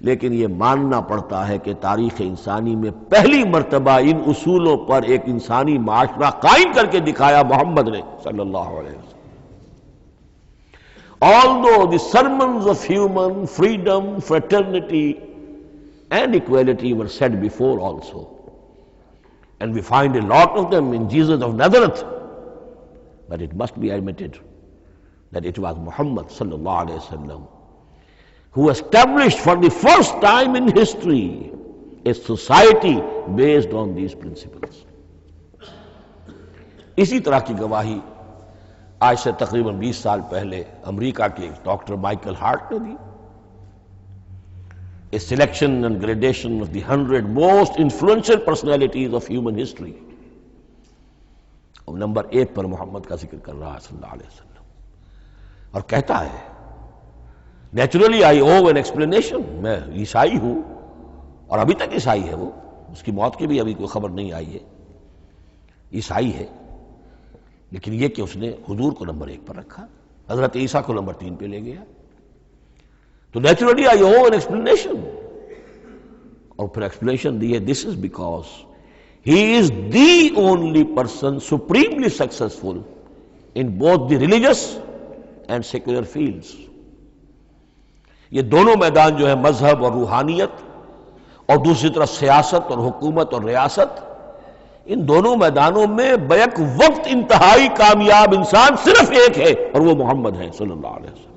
لیکن یہ ماننا پڑتا ہے کہ تاریخ انسانی میں پہلی مرتبہ ان اصولوں پر ایک انسانی معاشرہ قائم کر کے دکھایا محمد نے صلی اللہ علیہ وسلم. Although the sermons of human freedom, fraternity and equality were said before also. And we find a lot of them in Jesus of Nazareth. But it must be admitted that it was Muhammad sallallahu alaihi wasallam who established for the first time in history a society based on these principles. اسی طرح کی گواہی آج سے تقریباً 20 سال پہلے امریکہ کے ڈاکٹر مائیکل ہارٹ نے دی. A selection and gradation of the 100 most influential personalities of human history. اور نمبر 1 پر محمد کا ذکر کر رہا ہے صلی اللہ علیہ وسلم، اور کہتا ہے naturally I owe an explanation, میں عیسائی ہوں اور ابھی تک عیسائی ہے وہ، اس کی موت کی بھی ابھی کوئی خبر نہیں آئی ہے، عیسائی ہے، لیکن یہ کہ اس نے حضور کو نمبر 1 پر رکھا، حضرت عیسیٰ کو نمبر 3 پہ لے گیا. تو naturally I owe an explanation, اور پھر ایکسپلینیشن دی ہے this is because he is the only person supremely successful in both the religious and secular fields. یہ دونوں میدان جو ہے مذہب اور روحانیت اور دوسری طرف سیاست اور حکومت اور ریاست، ان دونوں میدانوں میں بیک وقت انتہائی کامیاب انسان صرف ایک ہے، اور وہ محمد ہے صلی اللہ علیہ وسلم.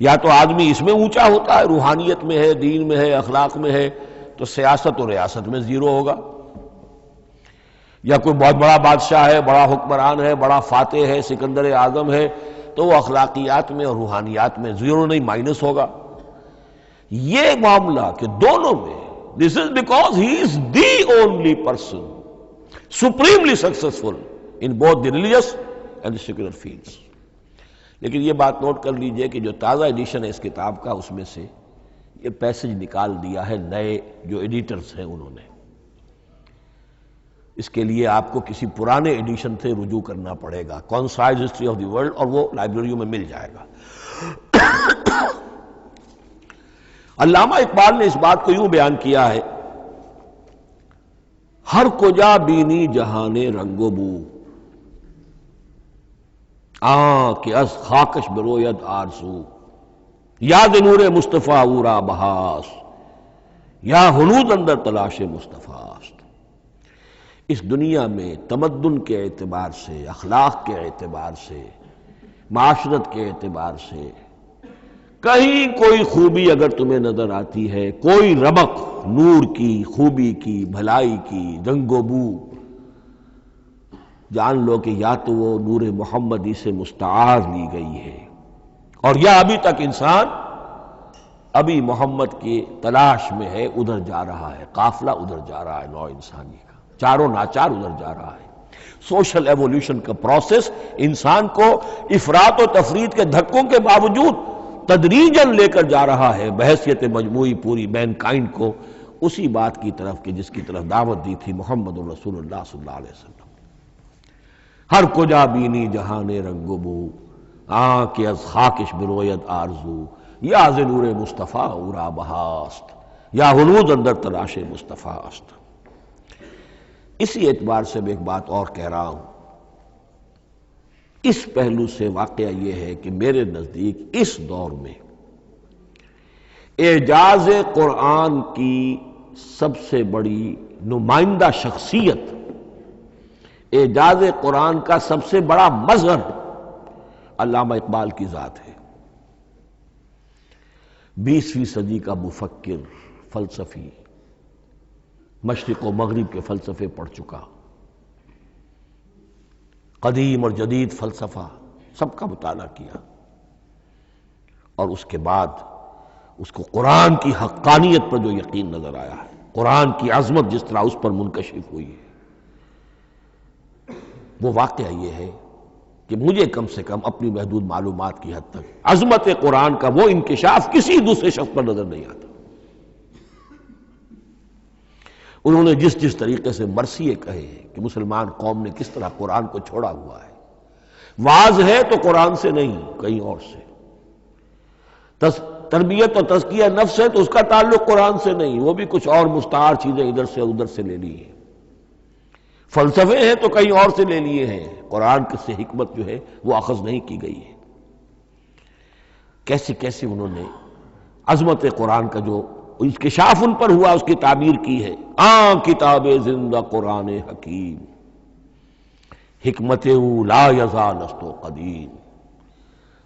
یا تو آدمی اس میں اونچا ہوتا ہے، روحانیت میں ہے، دین میں ہے، اخلاق میں ہے، تو سیاست اور ریاست میں زیرو ہوگا. یا کوئی بہت بڑا بادشاہ ہے، بڑا حکمران ہے، بڑا فاتح ہے، سکندر اعظم ہے، تو وہ اخلاقیات میں اور روحانیات میں زیرو نہیں، مائنس ہوگا. یہ معاملہ کہ دونوں میں this is because he is the only person supremely successful in both the religious and the secular fields. لیکن یہ بات نوٹ کر لیجئے کہ جو تازہ ایڈیشن ہے اس کتاب کا، اس میں سے یہ پیسج نکال دیا ہے نئے جو ایڈیٹرز ہیں انہوں نے. اس کے لیے آپ کو کسی پرانے ایڈیشن سے رجوع کرنا پڑے گا، concise history of the world, اور وہ لائبریریوں میں مل جائے گا. علامہ اقبال نے اس بات کو یوں بیان کیا ہے، ہر کجا بینی جہان رنگ و بو، کہ از خاکش بروید آرزو، یاد نور مصطفیٰ اورا بہاس، یا ہنود اندر تلاش مصطفیٰ است. اس دنیا میں تمدن کے اعتبار سے، اخلاق کے اعتبار سے، معاشرت کے اعتبار سے کہیں کوئی خوبی اگر تمہیں نظر آتی ہے، کوئی رمق نور کی، خوبی کی، بھلائی کی، رنگ و بو، جان لو کہ یا تو وہ نور محمدی سے مستعار لی گئی ہے، اور یا ابھی تک انسان ابھی محمد کی تلاش میں ہے، ادھر جا رہا ہے، قافلہ ادھر جا رہا ہے، نوع انسانی کا چاروں ناچار ادھر جا رہا ہے. سوشل ایوولوشن کا پروسیس انسان کو افراط و تفرید کے دھکوں کے باوجود تدریجاً لے کر جا رہا ہے بحیثیت مجموعی پوری مین کائنڈ کو اسی بات کی طرف کہ جس کی طرف دعوت دی تھی محمد رسول اللہ صلی اللہ علیہ وسلم. ہر کجا بینی جہان رنگ و بو، کہ از خاکش بروید آرزو، یا ز نور مصطفیٰ اورا بہاست، یا ہنود اندر تلاش مصطفیٰ است. اسی اعتبار سے میں ایک بات اور کہہ رہا ہوں، اس پہلو سے واقعہ یہ ہے کہ میرے نزدیک اس دور میں اعجاز قرآن کی سب سے بڑی نمائندہ شخصیت، اعجاز قرآن کا سب سے بڑا مظہر علامہ اقبال کی ذات ہے. 20ویں صدی کا مفکر، فلسفی، مشرق و مغرب کے فلسفے پڑھ چکا، قدیم اور جدید فلسفہ سب کا مطالعہ کیا، اور اس کے بعد اس کو قرآن کی حقانیت پر جو یقین نظر آیا ہے، قرآن کی عظمت جس طرح اس پر منکشف ہوئی ہے، وہ واقعہ یہ ہے کہ مجھے کم سے کم اپنی محدود معلومات کی حد تک عظمت قرآن کا وہ انکشاف کسی دوسرے شخص پر نظر نہیں آتا. انہوں نے جس طریقے سے مرثیے کہے ہیں کہ مسلمان قوم نے کس طرح قرآن کو چھوڑا ہوا ہے، واعظ ہے تو قرآن سے نہیں کہیں اور سے، تربیت اور تزکیہ نفس ہے تو اس کا تعلق قرآن سے نہیں، وہ بھی کچھ اور مستعار چیزیں ادھر سے ادھر سے لے لی ہیں، فلسفے ہیں تو کہیں اور سے لے لیے ہیں، قرآن سے حکمت جو ہے وہ اخذ نہیں کی گئی ہے. کیسے کیسے انہوں نے عظمت قرآن کا جو انکشاف ان پر ہوا، اس کی تعبیر کی ہے، کتاب زندہ قرآن حکیم، حکمت او لا یزال است و قدیم،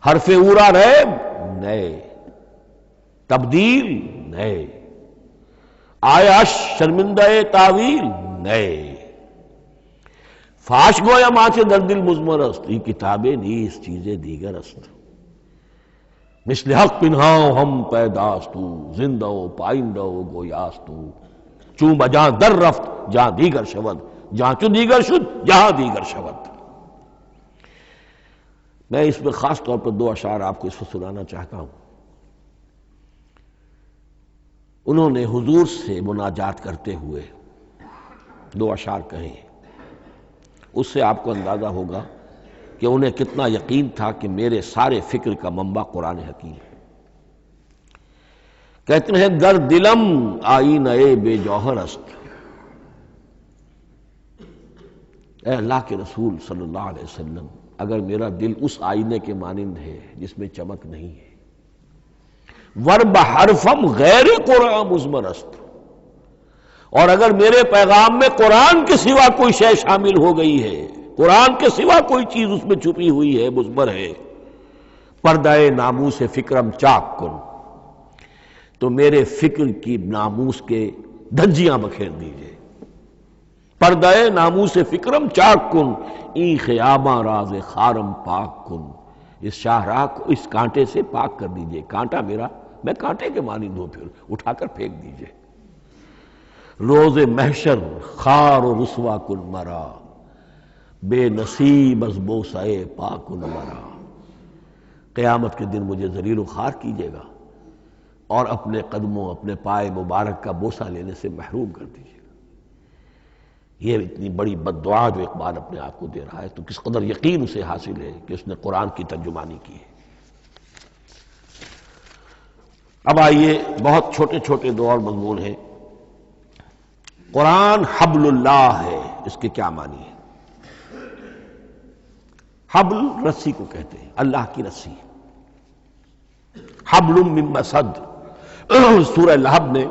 حرف اورا ریب نئے، تبدیل نئے، آیا شرمندہ تعویل نئے، فاش گویا ماچے در دل مضمر است، یہ کتابیں نیز چیزیں دیگر است، مثل حق پنہاؤ ہم پیداستو، زندہ و پائندہ و گویاستو، چون بجاں در رفت جہاں دیگر شود، جہاں چو دیگر شد جہاں دیگر شود۔ میں اس میں خاص طور پر 2 اشعار آپ کو اس وقت سنانا چاہتا ہوں۔ انہوں نے حضور سے مناجات کرتے ہوئے 2 اشعار کہیں، اس سے آپ کو اندازہ ہوگا کہ انہیں کتنا یقین تھا کہ میرے سارے فکر کا منبع قرآن حکیم ہے۔ کہتے ہیں گر دلم آئینہ بے جوہر است، اے اللہ کے رسول صلی اللہ علیہ وسلم، اگر میرا دل اس آئینے کے مانند ہے جس میں چمک نہیں ہے، ورب حرفم غیر قرآن مضمر است، اور اگر میرے پیغام میں قرآن کے سوا کوئی شے شامل ہو گئی ہے، قرآن کے سوا کوئی چیز اس میں چھپی ہوئی ہے، مضمر ہے، پردہ ناموس فکرم چاک کن، تو میرے فکر کی ناموس کے دھجیاں بکھیر دیجئے، پردہ ناموس فکرم چاک کن، این خیامہ راز خارم پاک کن، اس شاہراہ کو اس کانٹے سے پاک کر دیجئے، کانٹا میرا، میں کانٹے کے مانند ہوں، پھر اٹھا کر پھینک دیجئے، روز محشر خار و رسوا کن مرا، بے نصیب از بوسہ پاک مرا، قیامت کے دن مجھے ذلیل و خوار کیجیے گا اور اپنے قدموں، اپنے پائے مبارک کا بوسہ لینے سے محروم کر دیجیے گا۔ یہ اتنی بڑی بد دعا جو اقبال اپنے آپ کو دے رہا ہے، تو کس قدر یقین اسے حاصل ہے کہ اس نے قرآن کی ترجمانی کی ہے۔ اب آئیے، بہت چھوٹے چھوٹے 2 اور مضمون ہیں۔ قرآن حبل اللہ ہے، اس کے کیا معنی ہے؟ حبل رسی کو کہتے ہیں، اللہ کی رسی، حبل من مسد، سورہ لہب میں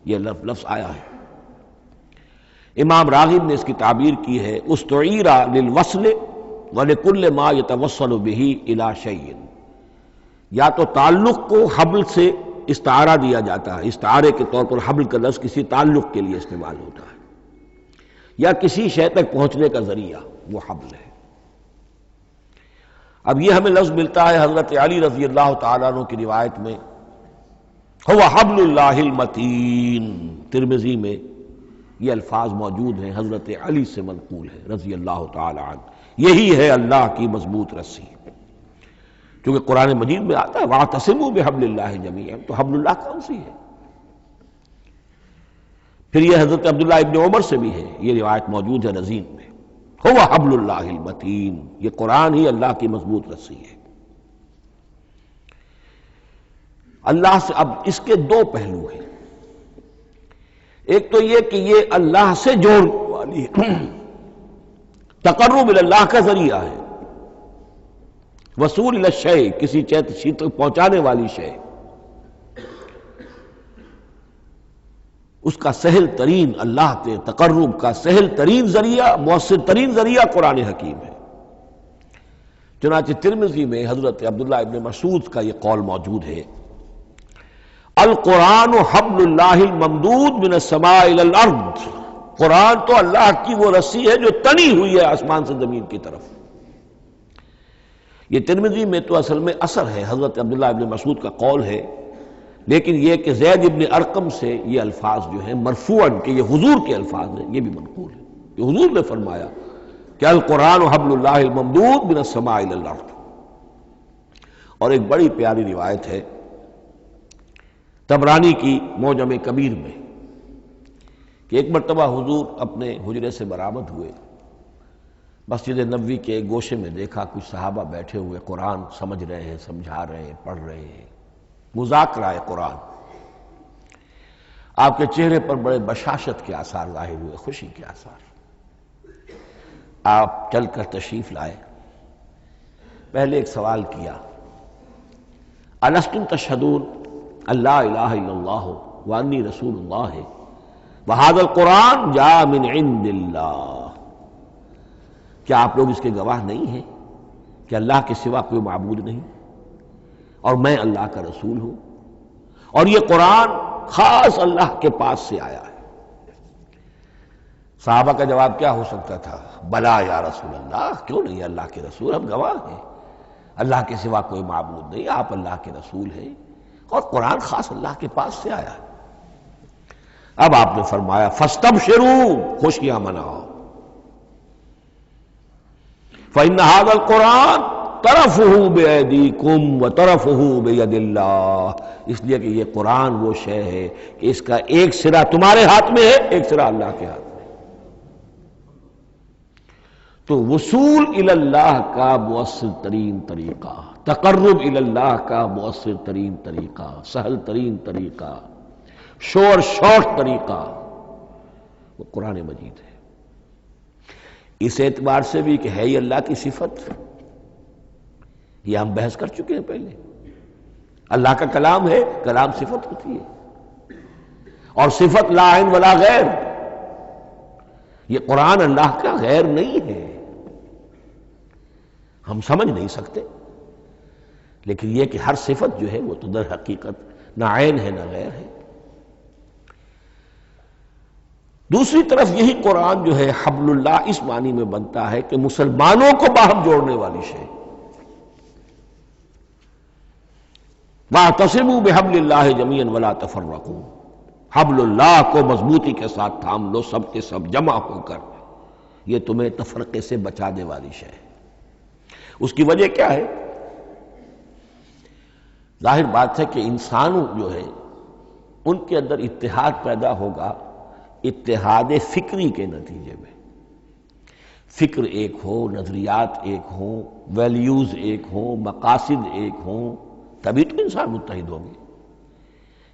یہ لفظ آیا ہے۔ امام راغب نے اس کی تعبیر کی ہے، استعیر للوصل ولکل ما یتوصل به الی شیء، یا تو تعلق کو حبل سے استعارہ دیا جاتا ہے، استعارے کے طور پر حبل کا لفظ کسی تعلق کے لیے استعمال ہوتا ہے، یا کسی شے تک پہنچنے کا ذریعہ، وہ حبل ہے۔ اب یہ ہمیں لفظ ملتا ہے حضرت علی رضی اللہ تعالیٰ عنہ کی روایت میں، هو حبل اللہ المتین، ترمذی میں یہ الفاظ موجود ہیں، حضرت علی سے منقول ہے رضی اللہ تعالی عنہ، یہی ہے اللہ کی مضبوط رسی، کیونکہ قرآن مجید میں آتا ہے وَاعْتَصِمُوا بِحَبْلِ اللَّهِ جَمِيعًا، تو حبل اللہ کون سی ہے؟ پھر یہ حضرت عبداللہ ابن عمر سے بھی ہے، یہ روایت موجود ہے رزین میں، هو حبل اللہ المتین، یہ قرآن ہی اللہ کی مضبوط رسی ہے۔ اللہ سے اب اس کے 2 پہلو ہیں، ایک تو یہ کہ یہ اللہ سے جوڑنے والی ہے، تقرب اللہ کا ذریعہ ہے، وصول الی الشیء، کسی چیز تک پہنچانے والی شے، اس کا سہل ترین، اللہ کے تقرب کا سہل ترین ذریعہ، مؤثر ترین ذریعہ قرآن حکیم ہے۔ چنانچہ ترمذی میں حضرت عبداللہ ابن مسعود کا یہ قول موجود ہے، القرآن حبل اللہ الممدود من السماء الی الارض، قرآن تو اللہ کی وہ رسی ہے جو تنی ہوئی ہے آسمان سے زمین کی طرف۔ یہ ترمذی میں تو اصل میں اثر ہے، حضرت عبداللہ ابن مسعود کا قول ہے، لیکن یہ کہ زید ابن ارقم سے یہ الفاظ جو ہیں مرفوعاً کہ یہ حضور کے الفاظ ہیں، یہ بھی منقول ہے کہ حضور نے فرمایا کہ القرآن حبل اللہ الممدود من السماء الی الارض۔ اور ایک بڑی پیاری روایت ہے طبرانی کی معجم کبیر میں کہ ایک مرتبہ حضور اپنے حجرے سے برآمد ہوئے، مسجد نبوی کے ایک گوشے میں دیکھا کچھ صحابہ بیٹھے ہوئے قرآن سمجھ رہے ہیں، سمجھا رہے ہیں، پڑھ رہے ہیں، مذاکرہ قرآن۔ آپ کے چہرے پر بڑے بشاشت کے آثار ظاہر ہوئے، خوشی کے آثار۔ آپ چل کر تشریف لائے، پہلے ایک سوال کیا، الستم تشہدون، اللہ الہ الا اللہ وانی رسول اللہ وہذا القرآن جاء من عند اللہ۔ کیا آپ لوگ اس کے گواہ نہیں ہیں کہ اللہ کے سوا کوئی معبود نہیں اور میں اللہ کا رسول ہوں، اور یہ قرآن خاص اللہ کے پاس سے آیا ہے؟ صحابہ کا جواب کیا ہو سکتا تھا؟ بلا یا رسول اللہ، کیوں نہیں اللہ کے رسول، ہم گواہ ہیں، اللہ کے سوا کوئی معبود نہیں، آپ اللہ کے رسول ہیں اور قرآن خاص اللہ کے پاس سے آیا ہے۔ اب آپ نے فرمایا فاستبشروا، خوشیاں مناؤ، فإن هذا القرآن طرفه بأيديكم وطرفه بيد اللہ، اس لیے کہ یہ قرآن وہ شے ہے کہ اس کا ایک سرا تمہارے ہاتھ میں ہے، ایک سرا اللہ کے ہاتھ میں۔ تو وصول الی اللہ کا مؤثر ترین طریقہ، تقرب الی اللہ کا مؤثر ترین طریقہ، سہل ترین طریقہ، شور شارٹ طریقہ وہ قرآن مجید ہے۔ اس اعتبار سے بھی کہ ہے ہی اللہ کی صفت، یہ ہم بحث کر چکے ہیں پہلے، اللہ کا کلام ہے، کلام صفت ہوتی ہے، اور صفت لا عین ولا غیر، یہ قرآن اللہ کا غیر نہیں ہے، ہم سمجھ نہیں سکتے، لیکن یہ کہ ہر صفت جو ہے وہ تو در حقیقت نہ عین ہے نہ غیر ہے۔ دوسری طرف یہی قرآن جو ہے حبل اللہ اس معنی میں بنتا ہے کہ مسلمانوں کو باہم جوڑنے والی شے، وَاعْتَصِمُوا بِحَبْلِ اللَّهِ جَمِيعًا وَلَا تَفَرَّقُوا، حبل اللہ کو مضبوطی کے ساتھ تھام لو، سب کے سب جمع ہو کر، یہ تمہیں تفرقے سے بچانے والی شے ہے۔ اس کی وجہ کیا ہے؟ ظاہر بات ہے کہ انسان جو ہے ان کے اندر اتحاد پیدا ہوگا اتحاد فکری کے نتیجے میں، فکر ایک ہو، نظریات ایک ہوں، ویلیوز ایک ہوں، مقاصد ایک ہوں، تبھی تو انسان متحد ہوں گے۔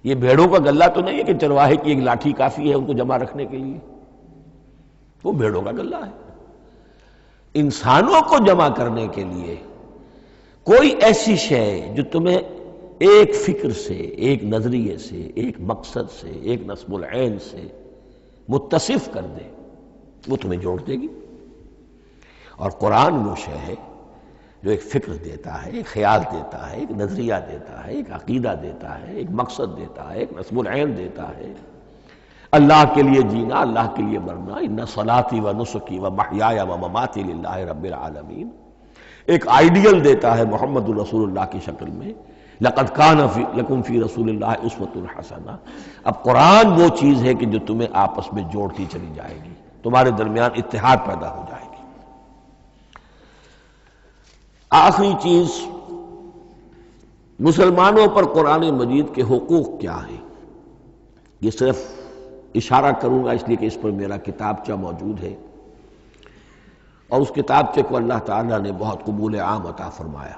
یہ بھیڑوں کا غلہ تو نہیں ہے کہ چرواہے کی ایک لاٹھی کافی ہے ان کو جمع رکھنے کے لیے، وہ بھیڑوں کا غلہ ہے۔ انسانوں کو جمع کرنے کے لیے کوئی ایسی شے جو تمہیں ایک فکر سے، ایک نظریے سے، ایک مقصد سے، ایک نصب العین سے متصف کر دے، وہ تمہیں جوڑ دے گی۔ اور قرآن وہ شے ہے جو ایک فکر دیتا ہے، ایک خیال دیتا ہے، ایک نظریہ دیتا ہے، ایک عقیدہ دیتا ہے، ایک مقصد دیتا ہے، ایک نصب العین دیتا ہے، اللہ کے لیے جینا، اللہ کے لیے مرنا، ان صلاتی و نسکی و محیای و مماتی للہ رب العالمین، ایک آئیڈیل دیتا ہے محمد الرسول اللہ کی شکل میں، لقد کان لکم فی رسول اللہ اسوۃ حسنہ۔ اب قرآن وہ چیز ہے کہ جو تمہیں آپس میں جوڑتی چلی جائے گی، تمہارے درمیان اتحاد پیدا ہو جائے گی۔ آخری چیز، مسلمانوں پر قرآن مجید کے حقوق کیا ہیں؟ یہ صرف اشارہ کروں گا اس لیے کہ اس پر میرا کتابچہ موجود ہے، اور اس کتابچے کو اللہ تعالیٰ نے بہت قبول عام عطا فرمایا۔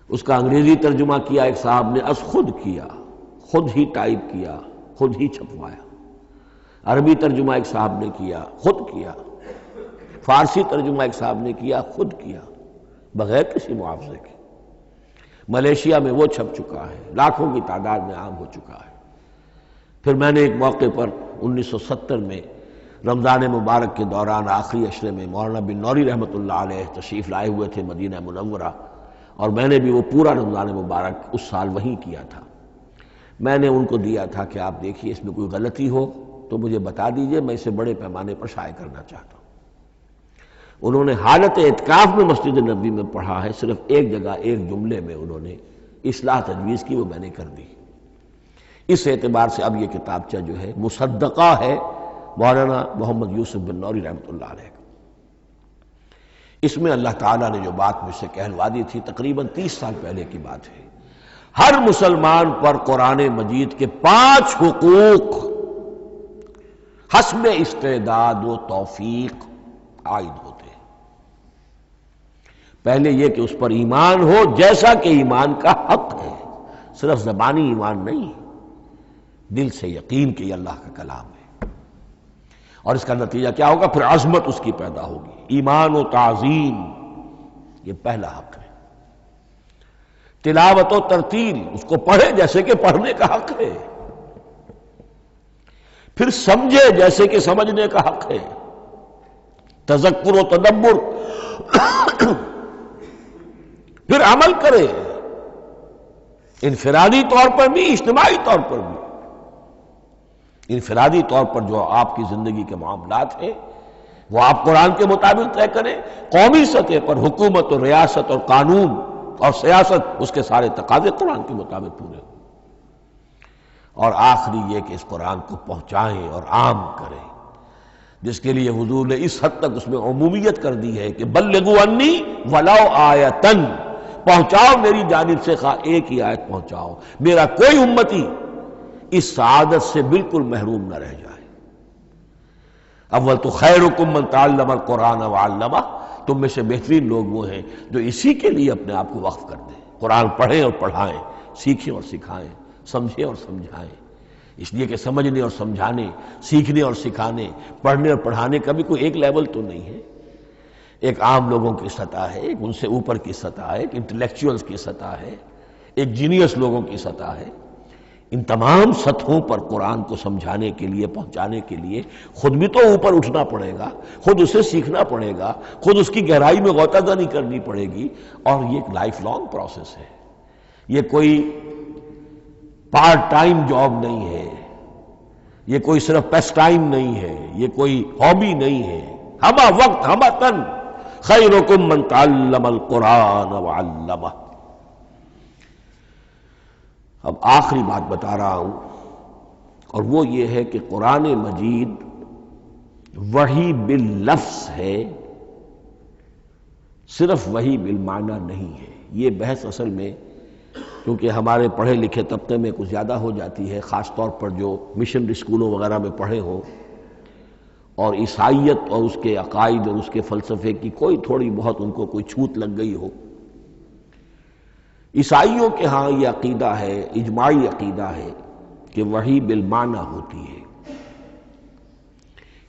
اس کا انگریزی ترجمہ کیا ایک صاحب نے، از خود کیا، خود ہی ٹائپ کیا، خود ہی چھپوایا۔ عربی ترجمہ ایک صاحب نے کیا، خود کیا۔ فارسی ترجمہ ایک صاحب نے کیا، خود کیا، بغیر کسی معاوضے کے۔ ملیشیا میں وہ چھپ چکا ہے، لاکھوں کی تعداد میں عام ہو چکا ہے۔ پھر میں نے ایک موقع پر 1970 میں رمضان مبارک کے دوران آخری عشرے میں مولانا بن نوری رحمۃ اللہ علیہ تشریف لائے ہوئے تھے مدینہ منورہ، اور میں نے بھی وہ پورا رمضان مبارک اس سال وہیں کیا تھا۔ میں نے ان کو دیا تھا کہ آپ دیکھیے اس میں کوئی غلطی ہو تو مجھے بتا دیجئے، میں اسے بڑے پیمانے پر شائع کرنا چاہتا ہوں۔ انہوں نے حالت اعتکاف میں مسجد نبوی میں پڑھا ہے، صرف ایک جگہ ایک جملے میں انہوں نے اصلاح تجویز کی، وہ میں نے کر دی۔ اس اعتبار سے اب یہ کتابچہ جو ہے مصدقہ ہے مولانا محمد یوسف بن نوری رحمۃ اللہ علیہ کا۔ اس میں اللہ تعالیٰ نے جو بات مجھ سے کہلوا دی تھی، تقریباً 30 سال پہلے کی بات ہے، ہر مسلمان پر قرآن مجید کے 5 حقوق حسب استعداد و توفیق عائد ہوتے ہیں۔ پہلے یہ کہ اس پر ایمان ہو جیسا کہ ایمان کا حق ہے، صرف زبانی ایمان نہیں، دل سے یقین کہ یہ اللہ کا کلام ہے۔ اور اس کا نتیجہ کیا ہوگا؟ پھر عظمت اس کی پیدا ہوگی، ایمان و تعظیم، یہ پہلا حق ہے۔ تلاوت و ترتیل، اس کو پڑھے جیسے کہ پڑھنے کا حق ہے، پھر سمجھے جیسے کہ سمجھنے کا حق ہے، تذکر و تدبر، پھر عمل کرے، انفرادی طور پر بھی اجتماعی طور پر بھی۔ انفرادی طور پر جو آپ کی زندگی کے معاملات ہیں وہ آپ قرآن کے مطابق طے کریں، قومی سطح پر حکومت اور ریاست اور قانون اور سیاست اس کے سارے تقاضے قرآن کے مطابق پورے ہوں، اور آخری یہ کہ اس قرآن کو پہنچائیں اور عام کریں، جس کے لیے حضور نے اس حد تک اس میں عمومیت کر دی ہے کہ بلغوا انی ولو آیۃ، پہنچاؤ میری جانب سے خواہ ایک ہی آیت پہنچاؤ، میرا کوئی امتی اس سعادت سے بالکل محروم نہ رہ جائے۔ اول تو خیرکم من تعلم القرآن وعلمہ، تم میں سے بہترین لوگ وہ ہیں جو اسی کے لیے اپنے آپ کو وقف کر دیں، قرآن پڑھیں اور پڑھائیں، سیکھیں اور سکھائیں، سمجھیں اور سمجھائیں۔ اس لیے کہ سمجھنے اور سمجھانے، سیکھنے اور سکھانے، پڑھنے اور پڑھانے کا بھی کوئی ایک لیول تو نہیں ہے، ایک عام لوگوں کی سطح ہے، ایک ان سے اوپر کی سطح ہے، ایک انٹلیکچوئلز کی سطح ہے، ایک جینیس لوگوں کی سطح ہے۔ ان تمام سطحوں پر قرآن کو سمجھانے کے لیے، پہنچانے کے لیے خود بھی تو اوپر اٹھنا پڑے گا، خود اسے سیکھنا پڑے گا، خود اس کی گہرائی میں غوطہ زنی کرنی پڑے گی، اور یہ ایک لائف لانگ پروسیس ہے، یہ کوئی پارٹ ٹائم جاب نہیں ہے، یہ کوئی صرف پیس ٹائم نہیں ہے، یہ کوئی ہابی نہیں ہے، ہمہ وقت ہمہ تن خیرکم من تعلم القرآن وعلمہ۔ اب آخری بات بتا رہا ہوں، اور وہ یہ ہے کہ قرآن مجید وحی باللفظ ہے، صرف وحی بالمعنی نہیں ہے۔ یہ بحث اصل میں کیونکہ ہمارے پڑھے لکھے طبقے میں کچھ زیادہ ہو جاتی ہے، خاص طور پر جو مشنری اسکولوں وغیرہ میں پڑھے ہوں اور عیسائیت اور اس کے عقائد اور اس کے فلسفے کی کوئی تھوڑی بہت ان کو کوئی چھوت لگ گئی ہو۔ عیسائیوں کے ہاں یہ عقیدہ ہے، اجماعی عقیدہ ہے کہ وحی بالمعنی ہوتی ہے،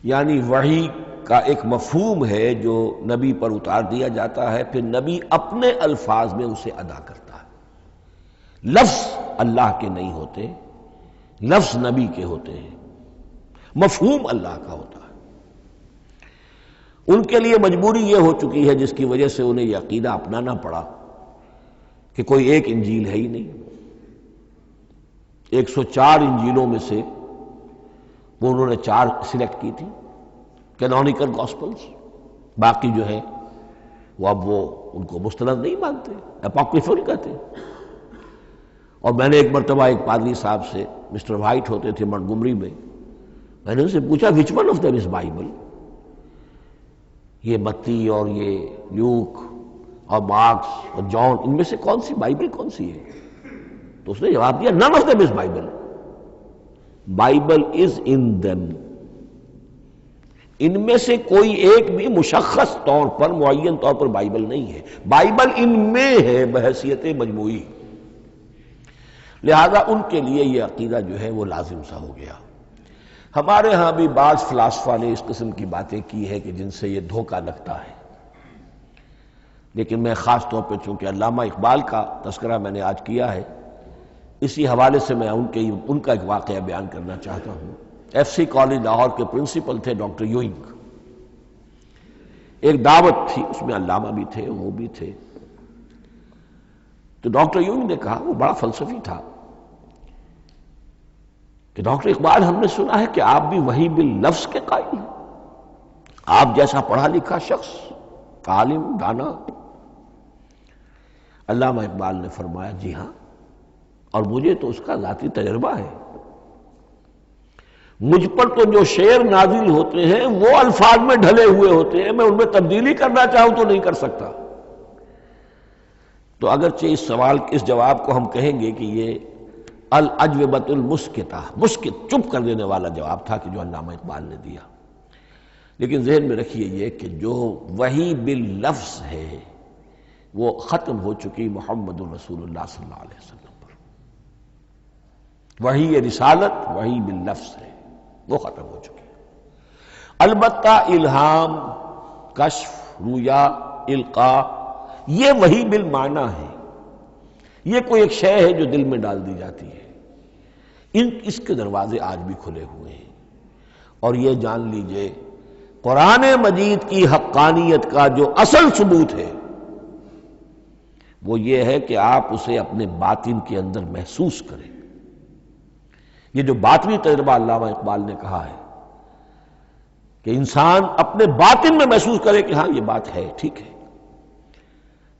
یعنی وحی کا ایک مفہوم ہے جو نبی پر اتار دیا جاتا ہے، پھر نبی اپنے الفاظ میں اسے ادا کرتا ہے۔ لفظ اللہ کے نہیں ہوتے، لفظ نبی کے ہوتے ہیں، مفہوم اللہ کا ہوتا ہے۔ ان کے لیے مجبوری یہ ہو چکی ہے جس کی وجہ سے انہیں یہ عقیدہ اپنانا پڑا کہ کوئی ایک انجیل ہے ہی نہیں، 104 انجیلوں میں سے وہ انہوں نے 4 سلیکٹ کی تھی کینونیکل گاسپلز، باقی جو ہے وہ اب وہ ان کو مستند نہیں مانتے، اپوکریفل کہتے ہیں۔ اور میں نے ایک مرتبہ ایک پادری صاحب سے، مسٹر وائٹ ہوتے تھے منٹگمری میں نے ان سے پوچھا which one of them is Bible؟ یہ متی اور یہ لیوک اور مارکس اور جان، ان میں سے کون سی بائبل کون سی ہے؟ تو اس نے جواب دیا none of them is Bible، Bible is in them، ان میں سے کوئی ایک بھی مشخص طور پر، معین طور پر بائبل نہیں ہے، بائبل ان میں ہے بحیثیت مجموعی۔ لہذا ان کے لیے یہ عقیدہ جو ہے وہ لازم سا ہو گیا۔ ہمارے ہاں بھی بعض فلاسفہ نے اس قسم کی باتیں کی ہے کہ جن سے یہ دھوکہ لگتا ہے، لیکن میں خاص طور پہ چونکہ علامہ اقبال کا تذکرہ میں نے آج کیا ہے، اسی حوالے سے میں ان کا ایک واقعہ بیان کرنا چاہتا ہوں۔ ایف سی کالج لاہور کے پرنسپل تھے ڈاکٹر یوئنگ، ایک دعوت تھی، اس میں علامہ بھی تھے، وہ بھی تھے۔ تو ڈاکٹر یوئنگ نے کہا، وہ بڑا فلسفی تھا، کہ ڈاکٹر اقبال ہم نے سنا ہے کہ آپ بھی وحی باللفظ کے قائل ہیں، آپ جیسا پڑھا لکھا شخص، عالم دانا۔ علامہ اقبال نے فرمایا جی ہاں، اور مجھے تو اس کا ذاتی تجربہ ہے، مجھ پر تو جو شعر نازل ہوتے ہیں وہ الفاظ میں ڈھلے ہوئے ہوتے ہیں، میں ان میں تبدیلی کرنا چاہوں تو نہیں کر سکتا۔ تو اگرچہ اس سوال اس جواب کو ہم کہیں گے کہ یہ الاجوبۃ المسکتہ، مسکت چپ کر دینے والا جواب تھا کہ جو علامہ اقبال نے دیا، لیکن ذہن میں رکھیے یہ کہ جو وحی باللفظ ہے وہ ختم ہو چکی محمد الرسول اللہ صلی اللہ علیہ وسلم پر۔ وحی رسالت وحی باللفظ ہے، وہ ختم ہو چکی۔ البتہ الہام، کشف، رویا، القاء، یہ وحی بالمعنی ہے، یہ کوئی ایک شے ہے جو دل میں ڈال دی جاتی ہے، اس کے دروازے آج بھی کھلے ہوئے ہیں۔ اور یہ جان لیجئے قرآن مجید کی حقانیت کا جو اصل ثبوت ہے وہ یہ ہے کہ آپ اسے اپنے باطن کے اندر محسوس کریں۔ یہ جو باطنی تجربہ علامہ اقبال نے کہا ہے کہ انسان اپنے باطن میں محسوس کرے کہ ہاں یہ بات ہے، ٹھیک ہے،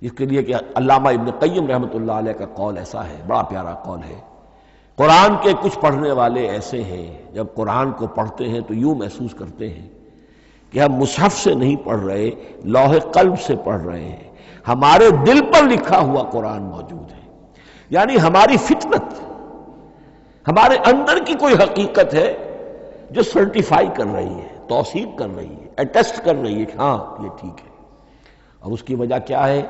اس کے لیے کہ علامہ ابن قیم رحمۃ اللہ علیہ کا قول ایسا ہے، بڑا پیارا قول ہے۔ قرآن کے کچھ پڑھنے والے ایسے ہیں جب قرآن کو پڑھتے ہیں تو یوں محسوس کرتے ہیں کہ ہم مصحف سے نہیں پڑھ رہے، لوح قلب سے پڑھ رہے ہیں، ہمارے دل پر لکھا ہوا قرآن موجود ہے۔ یعنی ہماری فطرت، ہمارے اندر کی کوئی حقیقت ہے جو سرٹیفائی کر رہی ہے، توثیق کر رہی ہے، اٹیسٹ کر رہی ہے کہ ہاں یہ ٹھیک ہے۔ اور اس کی وجہ کیا ہے؟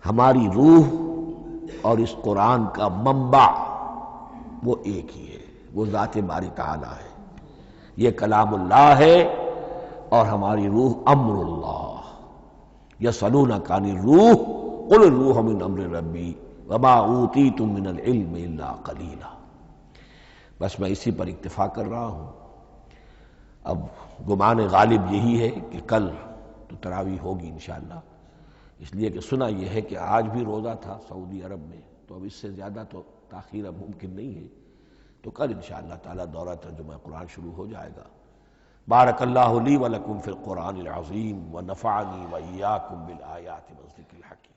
ہماری روح اور اس قرآن کا منبع وہ ایک ہی ہے، وہ ذات باری تعالی ہے۔ یہ کلام اللہ ہے اور ہماری روح امر اللہ۔ یسألونک عن الروح قل الروح من امر ربی وما اوتیتم من العلم الا قلیلا۔ بس میں اسی پر اکتفا کر رہا ہوں۔ اب گمان غالب یہی ہے کہ کل تو تراویح ہوگی انشاءاللہ، اس لیے کہ سنا یہ ہے کہ آج بھی روزہ تھا سعودی عرب میں، تو اب اس سے زیادہ تو تاخیر اب ممکن نہیں ہے، تو کل انشاءاللہ تعالی دورہ ترجمہ قرآن شروع ہو جائے گا۔ بارک اللہ لی ولکم فی القرآن العظیم ونفعنی وإیاکم بالآیات والذکر الحکیم۔